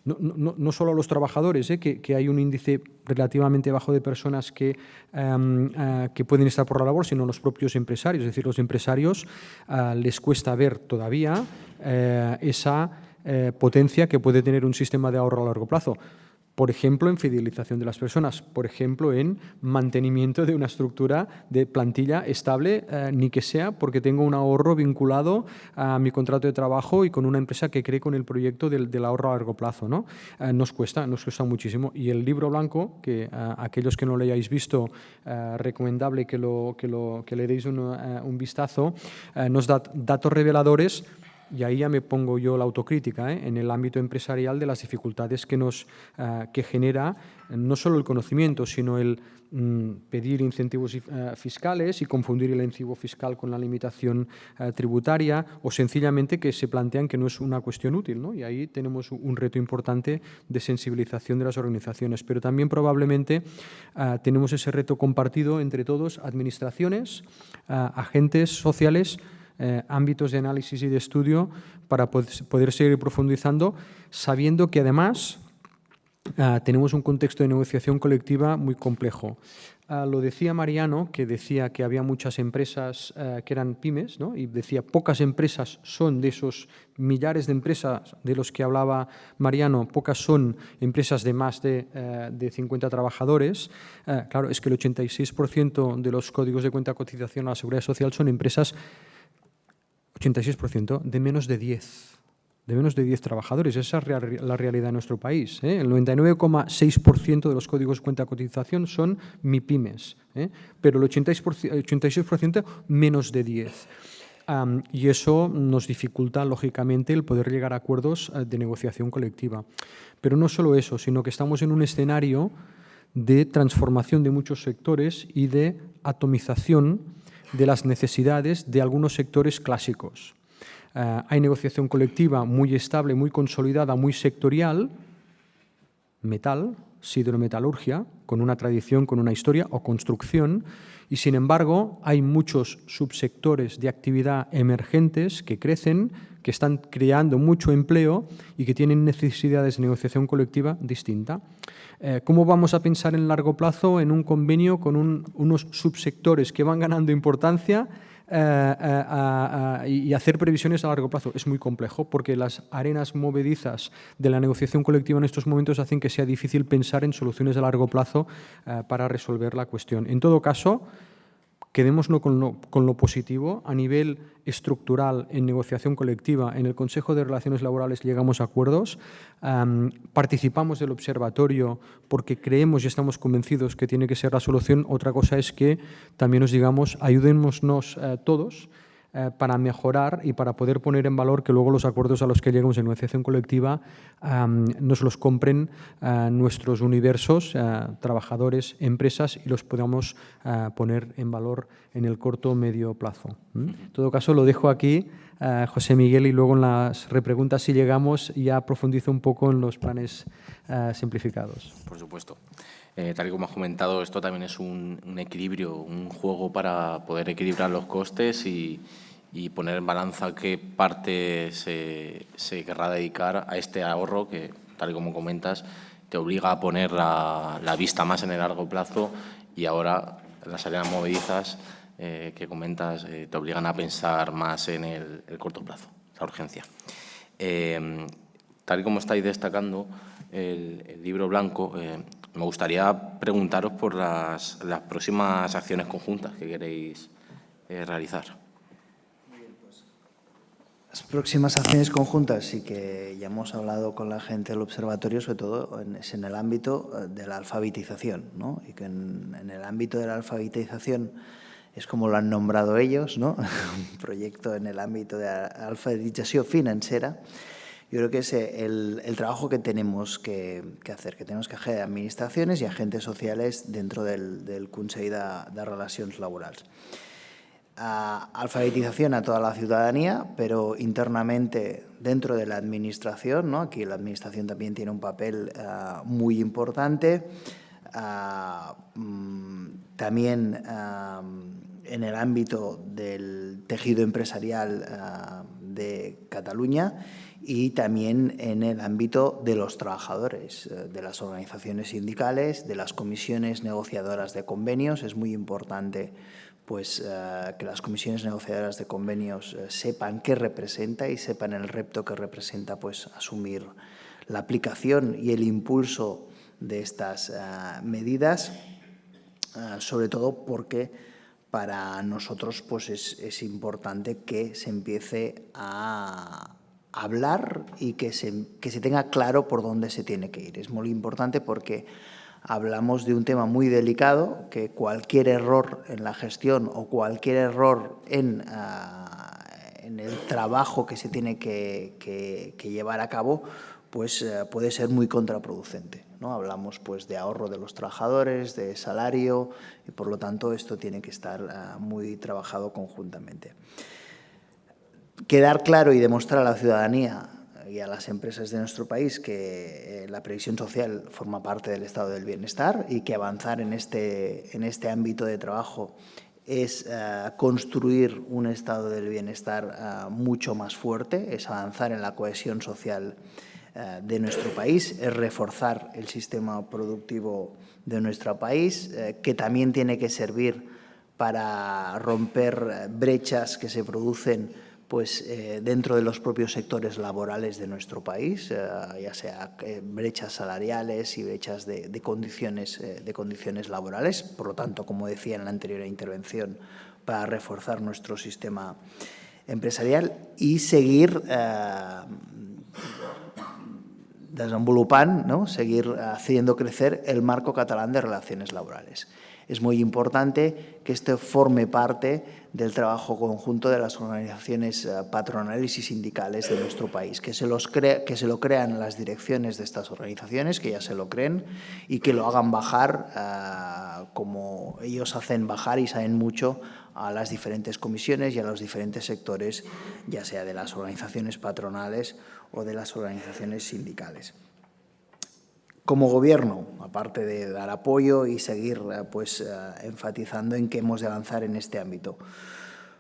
no solo a los trabajadores, que hay un índice relativamente bajo de personas que pueden estar por la labor, sino los propios empresarios. Es decir, los empresarios les cuesta ver todavía esa potencia que puede tener un sistema de ahorro a largo plazo. Por ejemplo, en fidelización de las personas, por ejemplo, en mantenimiento de una estructura de plantilla estable, ni que sea porque tengo un ahorro vinculado a mi contrato de trabajo y con una empresa que cree con el proyecto del ahorro a largo plazo, ¿no? Nos cuesta muchísimo. Y el libro blanco, que aquellos que no lo hayáis visto, recomendable que le deis un vistazo, nos da datos reveladores. Y ahí ya me pongo yo la autocrítica, en el ámbito empresarial, de las dificultades que genera no solo el conocimiento, sino el pedir incentivos fiscales y confundir el incentivo fiscal con la limitación tributaria, o sencillamente que se plantean que no es una cuestión útil, ¿no? Y ahí tenemos un reto importante de sensibilización de las organizaciones. Pero también probablemente tenemos ese reto compartido entre todos, administraciones, agentes sociales, ámbitos de análisis y de estudio, para poder seguir profundizando, sabiendo que además tenemos un contexto de negociación colectiva muy complejo. Lo decía Mariano, que decía que había muchas empresas que eran pymes, ¿no? Y decía pocas empresas son de esos millares de empresas de los que hablaba Mariano, pocas son empresas de más de 50 trabajadores. Claro, es que el 86% de los códigos de cuenta de cotización a la Seguridad Social son empresas 86% de menos de 10 trabajadores. Esa es la realidad de nuestro país. El 99,6% de los códigos de cuenta de cotización son MIPYMES, pero el 86% menos de 10. Y eso nos dificulta, lógicamente, el poder llegar a acuerdos de negociación colectiva. Pero no solo eso, sino que estamos en un escenario de transformación de muchos sectores y de atomización de las necesidades de algunos sectores clásicos. hay negociación colectiva muy estable, muy consolidada, muy sectorial, metal, siderometalurgia, con una tradición, con una historia, o construcción, y sin embargo hay muchos subsectores de actividad emergentes que crecen, que están creando mucho empleo y que tienen necesidades de negociación colectiva distinta. ¿Cómo vamos a pensar en largo plazo en un convenio con unos subsectores que van ganando importancia y hacer previsiones a largo plazo? Es muy complejo porque las arenas movedizas de la negociación colectiva en estos momentos hacen que sea difícil pensar en soluciones a largo plazo para resolver la cuestión. En todo caso, quedémonos con lo positivo. A nivel estructural, en negociación colectiva, en el Consejo de Relaciones Laborales llegamos a acuerdos, participamos del observatorio porque creemos y estamos convencidos que tiene que ser la solución. Otra cosa es que también nos digamos, ayudémonos todos para mejorar y para poder poner en valor que luego los acuerdos a los que llegamos en negociación colectiva nos los compren nuestros universos, trabajadores, empresas, y los podamos poner en valor en el corto o medio plazo. En todo caso, lo dejo aquí, José Miguel, y luego en las repreguntas, si llegamos, ya profundizo un poco en los planes simplificados. Por supuesto. Tal y como has comentado, esto también es un equilibrio, un juego para poder equilibrar los costes y poner en balanza qué parte se querrá dedicar a este ahorro que, tal y como comentas, te obliga a poner la vista más en el largo plazo, y ahora las arenas movedizas que comentas te obligan a pensar más en el corto plazo, la urgencia. Tal y como estáis destacando el libro blanco, me gustaría preguntaros por las próximas acciones conjuntas que queréis realizar. Las próximas acciones conjuntas sí que ya hemos hablado con la gente del observatorio, sobre todo es en el ámbito de la alfabetización, ¿no? Y que en el ámbito de la alfabetización es como lo han nombrado ellos, ¿no? Un proyecto en el ámbito de la alfabetización financiera. Yo creo que es el trabajo que tenemos que hacer, que tenemos que hacer administraciones y agentes sociales dentro del Consell de Relacions Laborals. Alfabetización a toda la ciudadanía, pero internamente dentro de la administración, ¿no? Aquí la administración también tiene un papel muy importante. También en el ámbito del tejido empresarial de Cataluña, y también en el ámbito de los trabajadores, de las organizaciones sindicales, de las comisiones negociadoras de convenios. Es muy importante pues, que las comisiones negociadoras de convenios sepan qué representa y sepan el reto que representa pues, asumir la aplicación y el impulso de estas medidas, sobre todo porque para nosotros pues, es importante que se empiece a hablar y que se tenga claro por dónde se tiene que ir. Es muy importante porque hablamos de un tema muy delicado, que cualquier error en la gestión o cualquier error en el trabajo que se tiene que llevar a cabo, pues puede ser muy contraproducente, ¿no? Hablamos pues de ahorro de los trabajadores, de salario, y por lo tanto esto tiene que estar muy trabajado conjuntamente. Quedar claro y demostrar a la ciudadanía y a las empresas de nuestro país que la previsión social forma parte del estado del bienestar y que avanzar en este ámbito de trabajo es construir un estado del bienestar mucho más fuerte, es avanzar en la cohesión social de nuestro país, es reforzar el sistema productivo de nuestro país, que también tiene que servir para romper brechas que se producen pues, dentro de los propios sectores laborales de nuestro país, ya sea brechas salariales y brechas de condiciones laborales. Por lo tanto, como decía en la anterior intervención, para reforzar nuestro sistema empresarial y seguir desenvolupant, ¿no? Seguir haciendo crecer el marco catalán de relaciones laborales. es muy importante que esto forme parte del trabajo conjunto de las organizaciones patronales y sindicales de nuestro país, que se lo crean las direcciones de estas organizaciones, que ya se lo creen, y que lo hagan bajar como ellos hacen bajar y saben mucho a las diferentes comisiones y a los diferentes sectores, ya sea de las organizaciones patronales o de las organizaciones sindicales. Como Gobierno, aparte de dar apoyo y seguir enfatizando en que hemos de avanzar en este ámbito,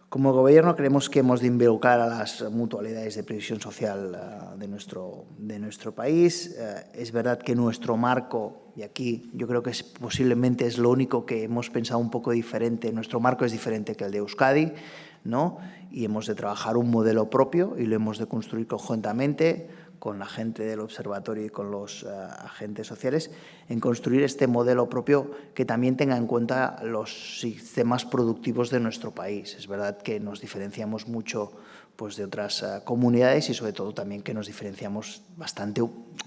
como Gobierno creemos que hemos de involucrar a las mutualidades de previsión social de nuestro país. Es verdad que nuestro marco, y aquí yo creo que posiblemente es lo único que hemos pensado un poco diferente, nuestro marco es diferente que el de Euskadi, ¿no? Y hemos de trabajar un modelo propio y lo hemos de construir conjuntamente con la gente del observatorio y con los agentes sociales, en construir este modelo propio que también tenga en cuenta los sistemas productivos de nuestro país. Es verdad que nos diferenciamos mucho de otras comunidades y sobre todo también que nos diferenciamos bastante,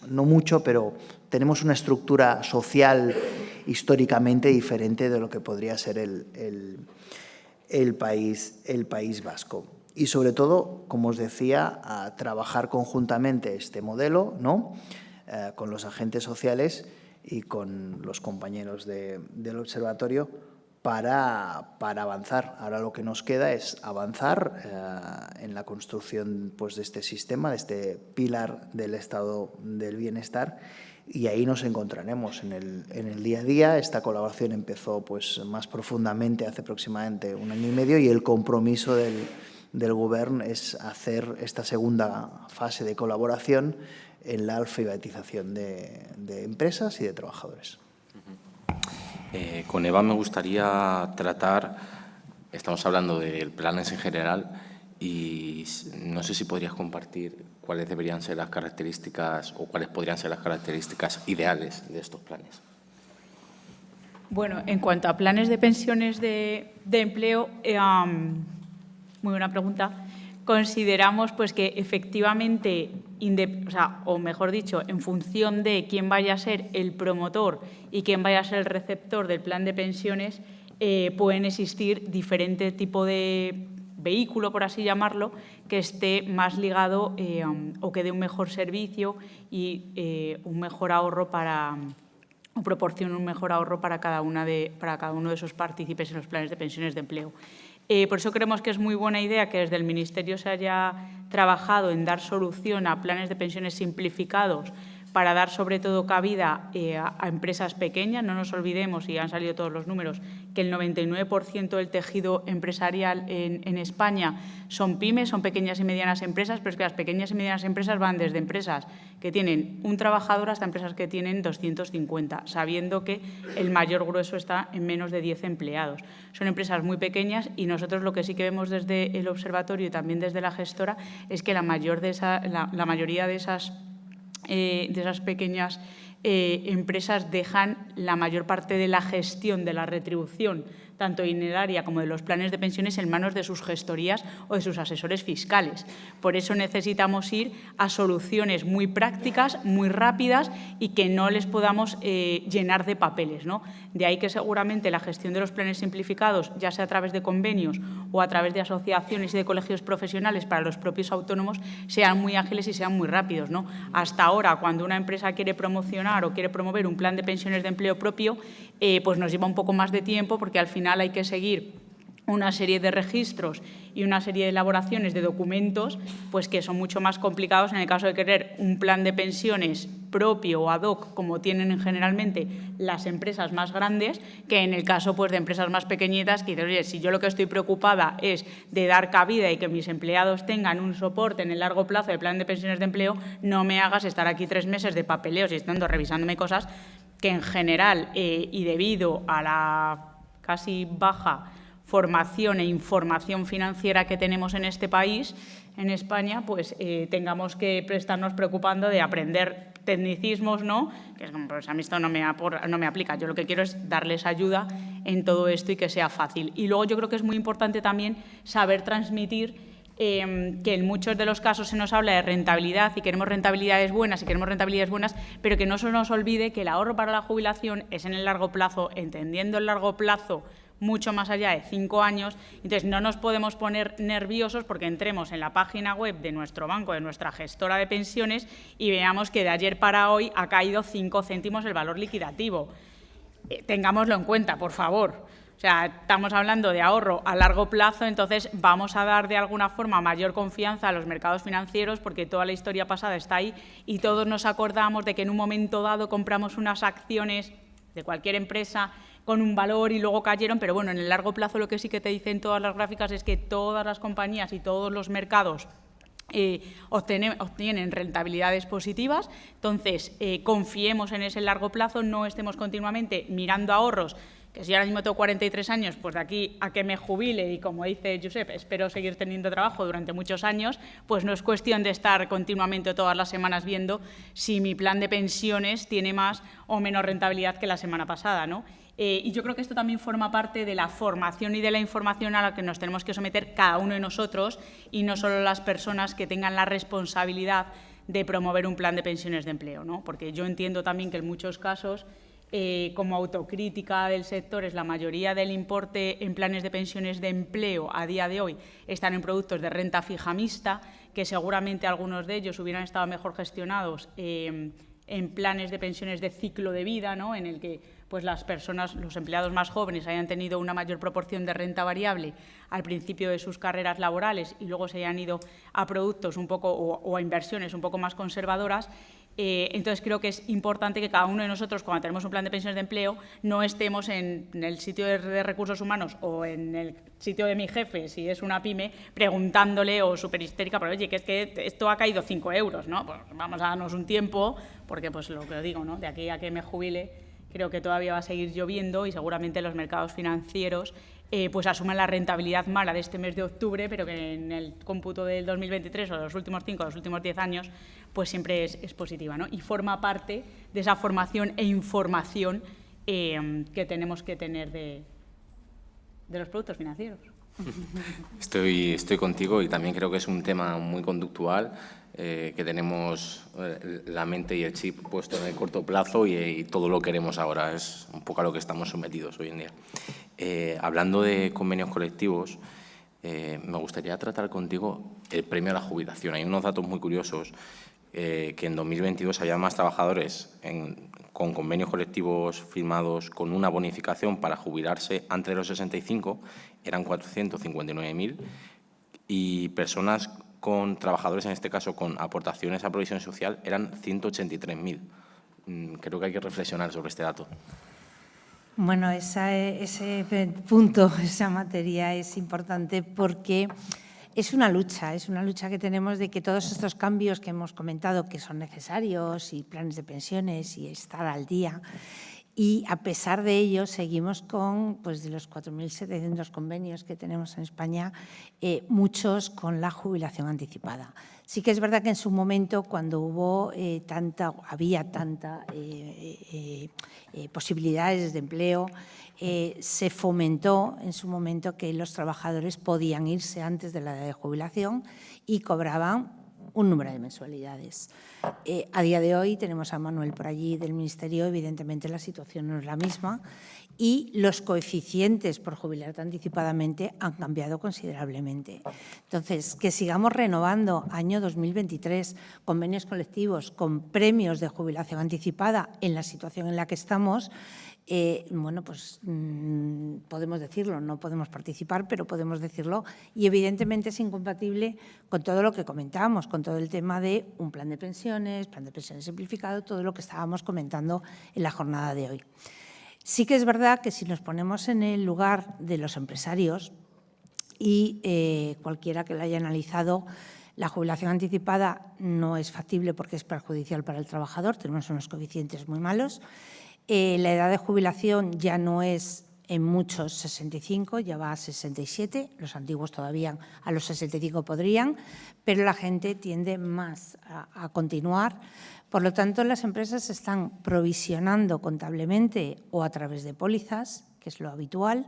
no mucho, pero tenemos una estructura social históricamente diferente de lo que podría ser el País Vasco. Y, sobre todo, como os decía, a trabajar conjuntamente este modelo, ¿no? Con los agentes sociales y con los compañeros del observatorio para avanzar. Ahora lo que nos queda es avanzar en la construcción de este sistema, de este pilar del estado del bienestar, y ahí nos encontraremos en el día a día. Esta colaboración empezó más profundamente hace aproximadamente 1 año y medio y el compromiso del Govern es hacer esta segunda fase de colaboración en la alfabetización de empresas y de trabajadores. Con Eva me gustaría tratar, estamos hablando de planes en general, y no sé si podrías compartir cuáles deberían ser las características o cuáles podrían ser las características ideales de estos planes. Bueno, en cuanto a planes de pensiones de empleo, muy buena pregunta. Consideramos que efectivamente, o mejor dicho, en función de quién vaya a ser el promotor y quién vaya a ser el receptor del plan de pensiones, pueden existir diferentes tipos de vehículo, por así llamarlo, que esté más ligado o que dé un mejor servicio y un mejor ahorro o proporcione un mejor ahorro para cada uno de esos partícipes en los planes de pensiones de empleo. Por eso creemos que es muy buena idea que desde el Ministerio se haya trabajado en dar solución a planes de pensiones simplificados para dar sobre todo cabida a empresas pequeñas. No nos olvidemos, y han salido todos los números, que el 99% del tejido empresarial en España son pymes, son pequeñas y medianas empresas, pero es que las pequeñas y medianas empresas van desde empresas que tienen un trabajador hasta empresas que tienen 250, sabiendo que el mayor grueso está en menos de 10 empleados. Son empresas muy pequeñas y nosotros lo que sí que vemos desde el observatorio y también desde la gestora es que la mayoría de esas pequeñas empresas dejan la mayor parte de la gestión de la retribución, tanto dineraria como de los planes de pensiones, en manos de sus gestorías o de sus asesores fiscales. Por eso necesitamos ir a soluciones muy prácticas, muy rápidas y que no les podamos llenar de papeles, ¿no? De ahí que seguramente la gestión de los planes simplificados, ya sea a través de convenios o a través de asociaciones y de colegios profesionales para los propios autónomos, sean muy ágiles y sean muy rápidos, ¿no? Hasta ahora, cuando una empresa quiere promocionar o quiere promover un plan de pensiones de empleo propio, pues nos lleva un poco más de tiempo, porque al final hay que seguir una serie de registros y una serie de elaboraciones de documentos que son mucho más complicados en el caso de querer un plan de pensiones propio o ad hoc, como tienen generalmente las empresas más grandes, que en el caso de empresas más pequeñitas, que dicen, oye, si yo lo que estoy preocupada es de dar cabida y que mis empleados tengan un soporte en el largo plazo de plan de pensiones de empleo, no me hagas estar aquí 3 meses de papeleos y estando revisándome cosas que en general y debido a la casi baja formación e información financiera que tenemos en este país, en España, tengamos que estarnos preocupando de aprender tecnicismos, ¿no? Que es como, a mí esto no me aplica. Yo lo que quiero es darles ayuda en todo esto y que sea fácil. Y luego yo creo que es muy importante también saber transmitir que en muchos de los casos se nos habla de rentabilidad y queremos rentabilidades buenas pero que no se nos olvide que el ahorro para la jubilación es en el largo plazo, entendiendo el largo plazo mucho más allá de 5 años. Entonces, no nos podemos poner nerviosos porque entremos en la página web de nuestro banco, de nuestra gestora de pensiones, y veamos que de ayer para hoy ha caído 5 céntimos el valor liquidativo. Tengámoslo en cuenta, por favor. O sea, estamos hablando de ahorro a largo plazo, entonces vamos a dar de alguna forma mayor confianza a los mercados financieros porque toda la historia pasada está ahí y todos nos acordamos de que en un momento dado compramos unas acciones de cualquier empresa con un valor y luego cayeron, pero bueno, en el largo plazo lo que sí que te dicen todas las gráficas es que todas las compañías y todos los mercados obtienen rentabilidades positivas. Entonces, confiemos en ese largo plazo, no estemos continuamente mirando ahorros, que si ahora mismo tengo 43 años, pues de aquí a que me jubile y, como dice Josep, espero seguir teniendo trabajo durante muchos años, pues no es cuestión de estar continuamente todas las semanas viendo si mi plan de pensiones tiene más o menos rentabilidad que la semana pasada, ¿no? Y yo creo que esto también forma parte de la formación y de la información a la que nos tenemos que someter cada uno de nosotros y no solo las personas que tengan la responsabilidad de promover un plan de pensiones de empleo, ¿no? Porque yo entiendo también que en muchos casos, como autocrítica del sector, es la mayoría del importe en planes de pensiones de empleo a día de hoy están en productos de renta fija mixta, que seguramente algunos de ellos hubieran estado mejor gestionados en planes de pensiones de ciclo de vida, ¿no? En el que pues las personas, los empleados más jóvenes hayan tenido una mayor proporción de renta variable al principio de sus carreras laborales y luego se hayan ido a productos un poco o a inversiones un poco más conservadoras. Entonces, creo que es importante que cada uno de nosotros, cuando tenemos un plan de pensiones de empleo, no estemos en el sitio de recursos humanos o en el sitio de mi jefe, si es una pyme, preguntándole o súper histérica, pero oye, que es que esto ha caído 5 euros, ¿no? Pues vamos a darnos un tiempo, porque pues lo que os digo, ¿no? De aquí a que me jubile, creo que todavía va a seguir lloviendo y seguramente los mercados financieros pues asuman la rentabilidad mala de este mes de octubre, pero que en el cómputo del 2023 o de los últimos 5 o los últimos 10 años, pues siempre es positiva, ¿no? Y forma parte de esa formación e información que tenemos que tener de los productos financieros. Estoy contigo y también creo que es un tema muy conductual, que tenemos la mente y el chip puesto en el corto plazo y todo lo queremos ahora. Es un poco a lo que estamos sometidos hoy en día. Hablando de convenios colectivos, me gustaría tratar contigo el premio a la jubilación. Hay unos datos muy curiosos, que en 2022 había más trabajadores con convenios colectivos firmados con una bonificación para jubilarse antes de los 65, eran 459.000, y personas con trabajadores, en este caso con aportaciones a Provisión Social, eran 183.000. Creo que hay que reflexionar sobre este dato. Bueno, ese punto, esa materia es importante porque es una lucha que tenemos de que todos estos cambios que hemos comentado que son necesarios y planes de pensiones y estar al día, y a pesar de ello seguimos con, pues de los 4.700 convenios que tenemos en España, muchos con la jubilación anticipada. Sí que es verdad que en su momento, cuando había tanta posibilidades de empleo, se fomentó en su momento que los trabajadores podían irse antes de la edad de jubilación y cobraban un número de mensualidades. A día de hoy tenemos a Manuel por allí del Ministerio, evidentemente la situación no es la misma y los coeficientes por jubilarte anticipadamente han cambiado considerablemente. Entonces, que sigamos renovando año 2023 convenios colectivos con premios de jubilación anticipada en la situación en la que estamos, bueno, pues podemos decirlo, no podemos participar, pero podemos decirlo, y evidentemente es incompatible con todo lo que comentábamos, con todo el tema de un plan de pensiones simplificado, todo lo que estábamos comentando en la jornada de hoy. Sí que es verdad que si nos ponemos en el lugar de los empresarios y cualquiera que lo haya analizado, la jubilación anticipada no es factible porque es perjudicial para el trabajador, tenemos unos coeficientes muy malos. La edad de jubilación ya no es en muchos 65, ya va a 67, los antiguos todavía a los 65 podrían, pero la gente tiende más a continuar. Por lo tanto, las empresas están provisionando contablemente o a través de pólizas, que es lo habitual,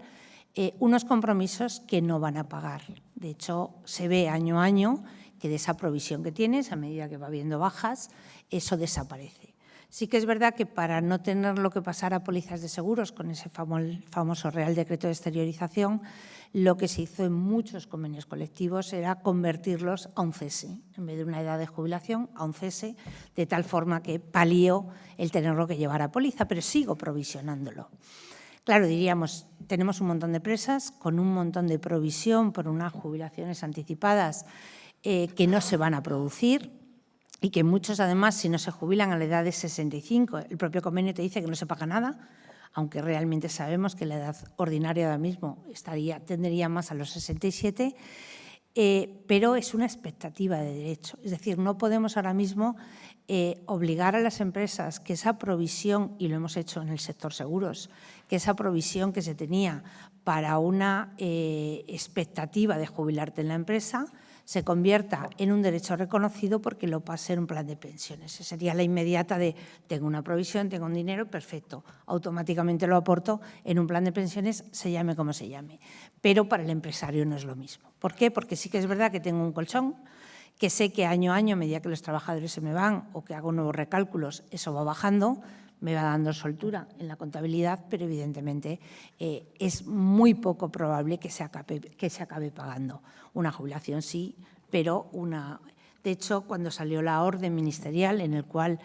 unos compromisos que no van a pagar. De hecho, se ve año a año que de esa provisión que tienes, a medida que va habiendo bajas, eso desaparece. Sí que es verdad que para no tener lo que pasar a pólizas de seguros con ese famoso Real Decreto de Exteriorización, lo que se hizo en muchos convenios colectivos era convertirlos a un cese, en vez de una edad de jubilación, a un cese, de tal forma que palió el tenerlo que llevar a póliza, pero sigo provisionándolo. Claro, diríamos, tenemos un montón de empresas con un montón de provisión por unas jubilaciones anticipadas que no se van a producir y que muchos, además, si no se jubilan a la edad de 65, el propio convenio te dice que no se paga nada, aunque realmente sabemos que la edad ordinaria ahora mismo tendería más a los 67, pero es una expectativa de derecho. Es decir, no podemos ahora mismo obligar a las empresas que esa provisión, y lo hemos hecho en el sector seguros, que esa provisión que se tenía para una expectativa de jubilarte en la empresa se convierta en un derecho reconocido porque lo pase en un plan de pensiones. Esa sería la inmediata de tengo una provisión, tengo un dinero, perfecto, automáticamente lo aporto en un plan de pensiones, se llame como se llame. Pero para el empresario no es lo mismo. ¿Por qué? Porque sí que es verdad que tengo un colchón, que sé que año a año, a medida que los trabajadores se me van o que hago nuevos recálculos, eso va bajando, me va dando soltura en la contabilidad, pero evidentemente es muy poco probable que se acabe pagando. Una jubilación sí, pero de hecho, cuando salió la orden ministerial en el cual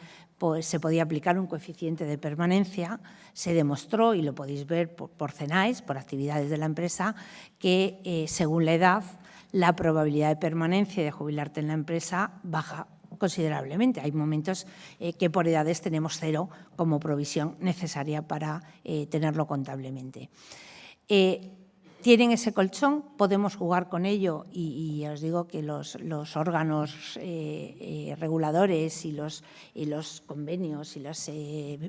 se podía aplicar un coeficiente de permanencia, se demostró, y lo podéis ver por CENAES, por actividades de la empresa, que según la edad, la probabilidad de permanencia y de jubilarte en la empresa baja considerablemente. Hay momentos que por edades tenemos 0 como provisión necesaria para tenerlo contablemente. Tienen ese colchón, podemos jugar con ello y os digo que los órganos reguladores y los convenios y los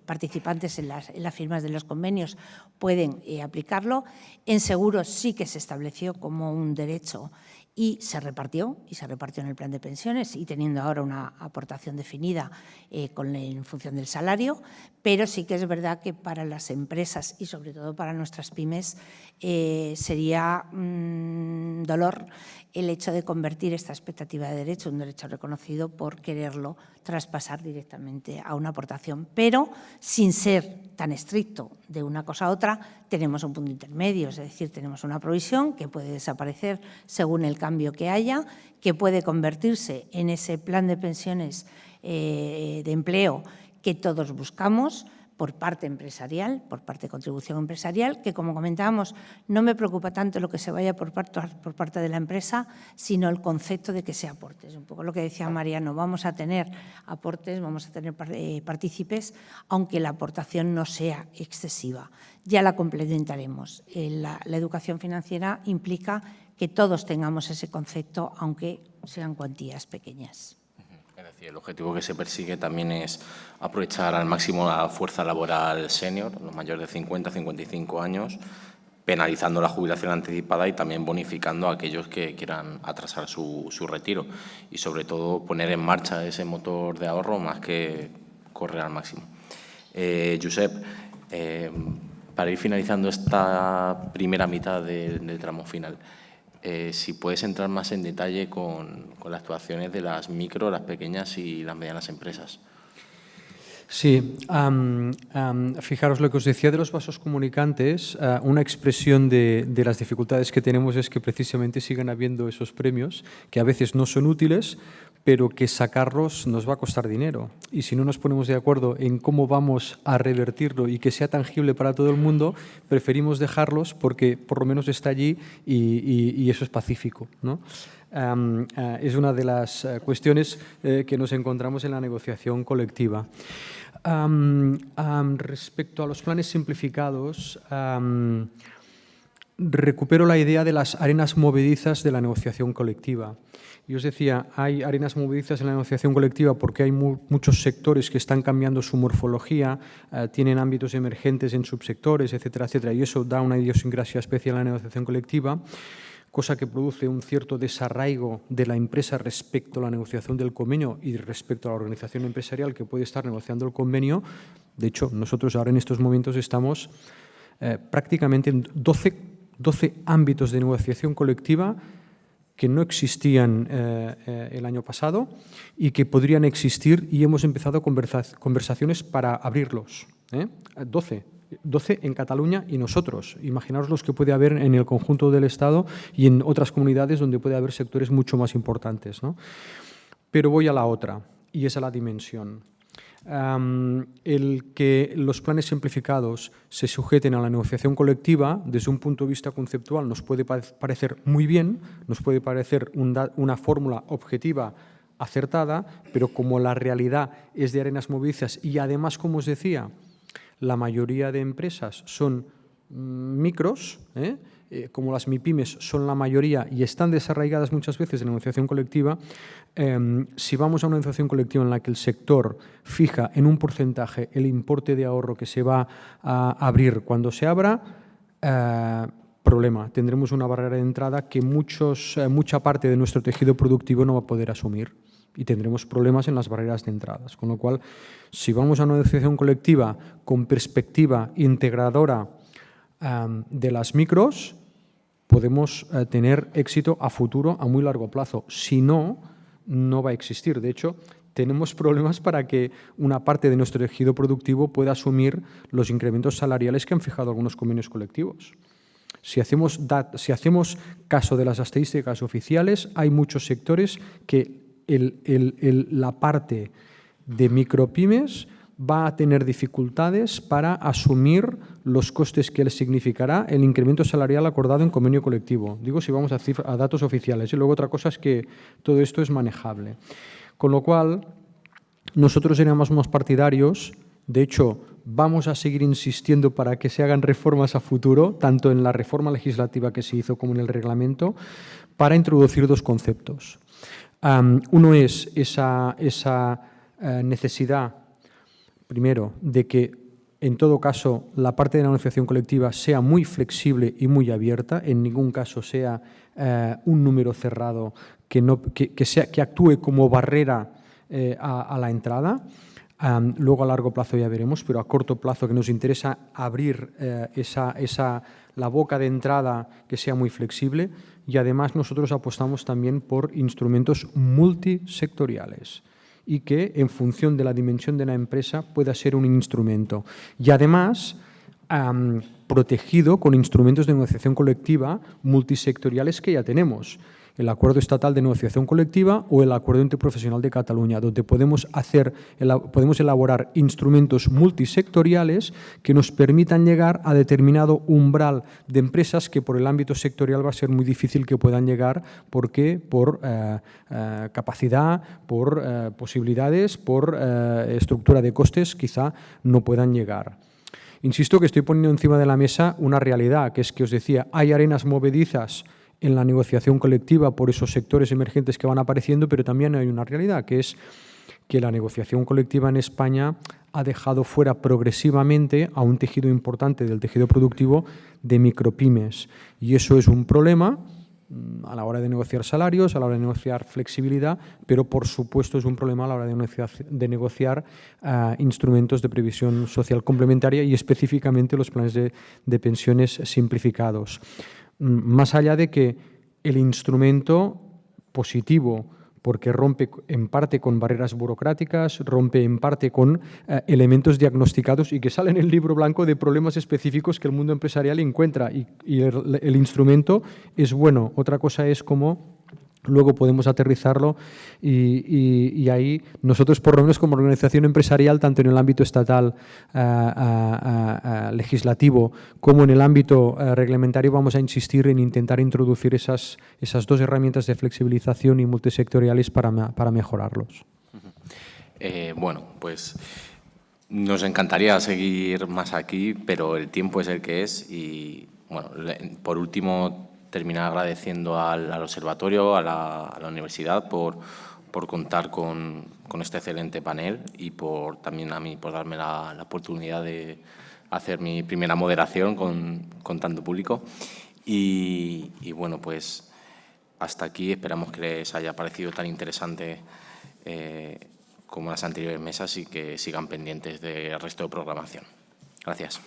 participantes en las firmas de los convenios pueden aplicarlo. En seguros sí que se estableció como un derecho y se repartió en el plan de pensiones y teniendo ahora una aportación definida en función del salario, pero sí que es verdad que para las empresas y sobre todo para nuestras pymes sería dolor el hecho de convertir esta expectativa de derecho en un derecho reconocido por quererlo traspasar directamente a una aportación. Pero sin ser tan estricto de una cosa a otra, tenemos un punto intermedio, es decir, tenemos una provisión que puede desaparecer según el cambio que haya, que puede convertirse en ese plan de pensiones de empleo que todos buscamos, por parte empresarial, por parte de contribución empresarial, que, como comentábamos, no me preocupa tanto lo que se vaya por parte de la empresa, sino el concepto de que sea aportes. Un poco lo que decía Mariano, vamos a tener aportes, vamos a tener partícipes, aunque la aportación no sea excesiva. Ya la complementaremos. La educación financiera implica que todos tengamos ese concepto, aunque sean cuantías pequeñas. Es decir, el objetivo que se persigue también es aprovechar al máximo la fuerza laboral senior, los mayores de 50, 55 años, penalizando la jubilación anticipada y también bonificando a aquellos que quieran atrasar su retiro y, sobre todo, poner en marcha ese motor de ahorro más que correr al máximo. Josep, para ir finalizando esta primera mitad del tramo final, si puedes entrar más en detalle con las actuaciones de las micro, las pequeñas y las medianas empresas. Sí, fijaros lo que os decía de los vasos comunicantes, una expresión de las dificultades que tenemos es que precisamente sigan habiendo esos premios que a veces no son útiles, pero que sacarlos nos va a costar dinero. Y si no nos ponemos de acuerdo en cómo vamos a revertirlo y que sea tangible para todo el mundo, preferimos dejarlos porque por lo menos está allí y eso es pacífico, ¿no? Es una de las cuestiones que nos encontramos en la negociación colectiva. Respecto a los planes simplificados, recupero la idea de las arenas movedizas de la negociación colectiva. Y os decía, hay arenas movedizas en la negociación colectiva porque hay muchos sectores que están cambiando su morfología, tienen ámbitos emergentes en subsectores, etcétera, etcétera, y eso da una idiosincrasia especial a la negociación colectiva, cosa que produce un cierto desarraigo de la empresa respecto a la negociación del convenio y respecto a la organización empresarial que puede estar negociando el convenio. De hecho, nosotros ahora en estos momentos estamos prácticamente en 12 12 ámbitos de negociación colectiva que no existían el año pasado y que podrían existir, y hemos empezado conversaciones para abrirlos. 12 en Cataluña y nosotros. Imaginaos los que puede haber en el conjunto del Estado y en otras comunidades donde puede haber sectores mucho más importantes, ¿no? Pero voy a la otra, y es a la dimensión. El que los planes simplificados se sujeten a la negociación colectiva, desde un punto de vista conceptual, nos puede parecer muy bien, nos puede parecer una fórmula objetiva acertada, pero como la realidad es de arenas movedizas y además, como os decía, la mayoría de empresas son micros, como las MIPYMES son la mayoría y están desarraigadas muchas veces en negociación colectiva, si vamos a una negociación colectiva en la que el sector fija en un porcentaje el importe de ahorro que se va a abrir cuando se abra, problema. Tendremos una barrera de entrada que mucha parte de nuestro tejido productivo no va a poder asumir y tendremos problemas en las barreras de entradas. Con lo cual, si vamos a una negociación colectiva con perspectiva integradora de las micros, podemos tener éxito a futuro a muy largo plazo. Si no, no va a existir. De hecho, tenemos problemas para que una parte de nuestro tejido productivo pueda asumir los incrementos salariales que han fijado algunos convenios colectivos. Si hacemos caso de las estadísticas oficiales, hay muchos sectores que la parte de micropymes va a tener dificultades para asumir los costes que les significará el incremento salarial acordado en convenio colectivo. Digo si vamos a datos oficiales. Y luego otra cosa es que todo esto es manejable. Con lo cual, nosotros seríamos más partidarios. De hecho, vamos a seguir insistiendo para que se hagan reformas a futuro, tanto en la reforma legislativa que se hizo como en el reglamento, para introducir dos conceptos. Uno es esa necesidad, primero, de que en todo caso la parte de la negociación colectiva sea muy flexible y muy abierta, en ningún caso sea un número cerrado que actúe como barrera a la entrada. Luego a largo plazo ya veremos, pero a corto plazo que nos interesa abrir la boca de entrada que sea muy flexible, y además nosotros apostamos también por instrumentos multisectoriales y que en función de la dimensión de la empresa pueda ser un instrumento. Y además protegido con instrumentos de negociación colectiva multisectoriales que ya tenemos. El Acuerdo Estatal de Negociación Colectiva o el Acuerdo Interprofesional de Cataluña, donde podemos elaborar instrumentos multisectoriales que nos permitan llegar a determinado umbral de empresas que por el ámbito sectorial va a ser muy difícil que puedan llegar, porque por capacidad, por posibilidades, por estructura de costes, quizá no puedan llegar. Insisto que estoy poniendo encima de la mesa una realidad, que es que os decía, hay arenas movedizas en la negociación colectiva por esos sectores emergentes que van apareciendo, pero también hay una realidad, que es que la negociación colectiva en España ha dejado fuera progresivamente a un tejido importante del tejido productivo de micropymes. Y eso es un problema a la hora de negociar salarios, a la hora de negociar flexibilidad, pero por supuesto es un problema a la hora de negociar instrumentos de previsión social complementaria y específicamente los planes de pensiones simplificados. Más allá de que el instrumento positivo, porque rompe en parte con barreras burocráticas, rompe en parte con elementos diagnosticados y que sale en el libro blanco de problemas específicos que el mundo empresarial encuentra y el instrumento es bueno. Otra cosa es cómo luego podemos aterrizarlo y ahí nosotros, por lo menos como organización empresarial, tanto en el ámbito estatal legislativo como en el ámbito reglamentario, vamos a insistir en intentar introducir esas dos herramientas de flexibilización y multisectoriales para mejorarlos. Bueno, pues nos encantaría seguir más aquí, pero el tiempo es el que es y, bueno, por último, terminar agradeciendo al observatorio, a la universidad por contar con este excelente panel y también a mí por darme la oportunidad de hacer mi primera moderación con tanto público. Y bueno, pues hasta aquí. Esperamos que les haya parecido tan interesante como las anteriores mesas y que sigan pendientes del resto de programación. Gracias.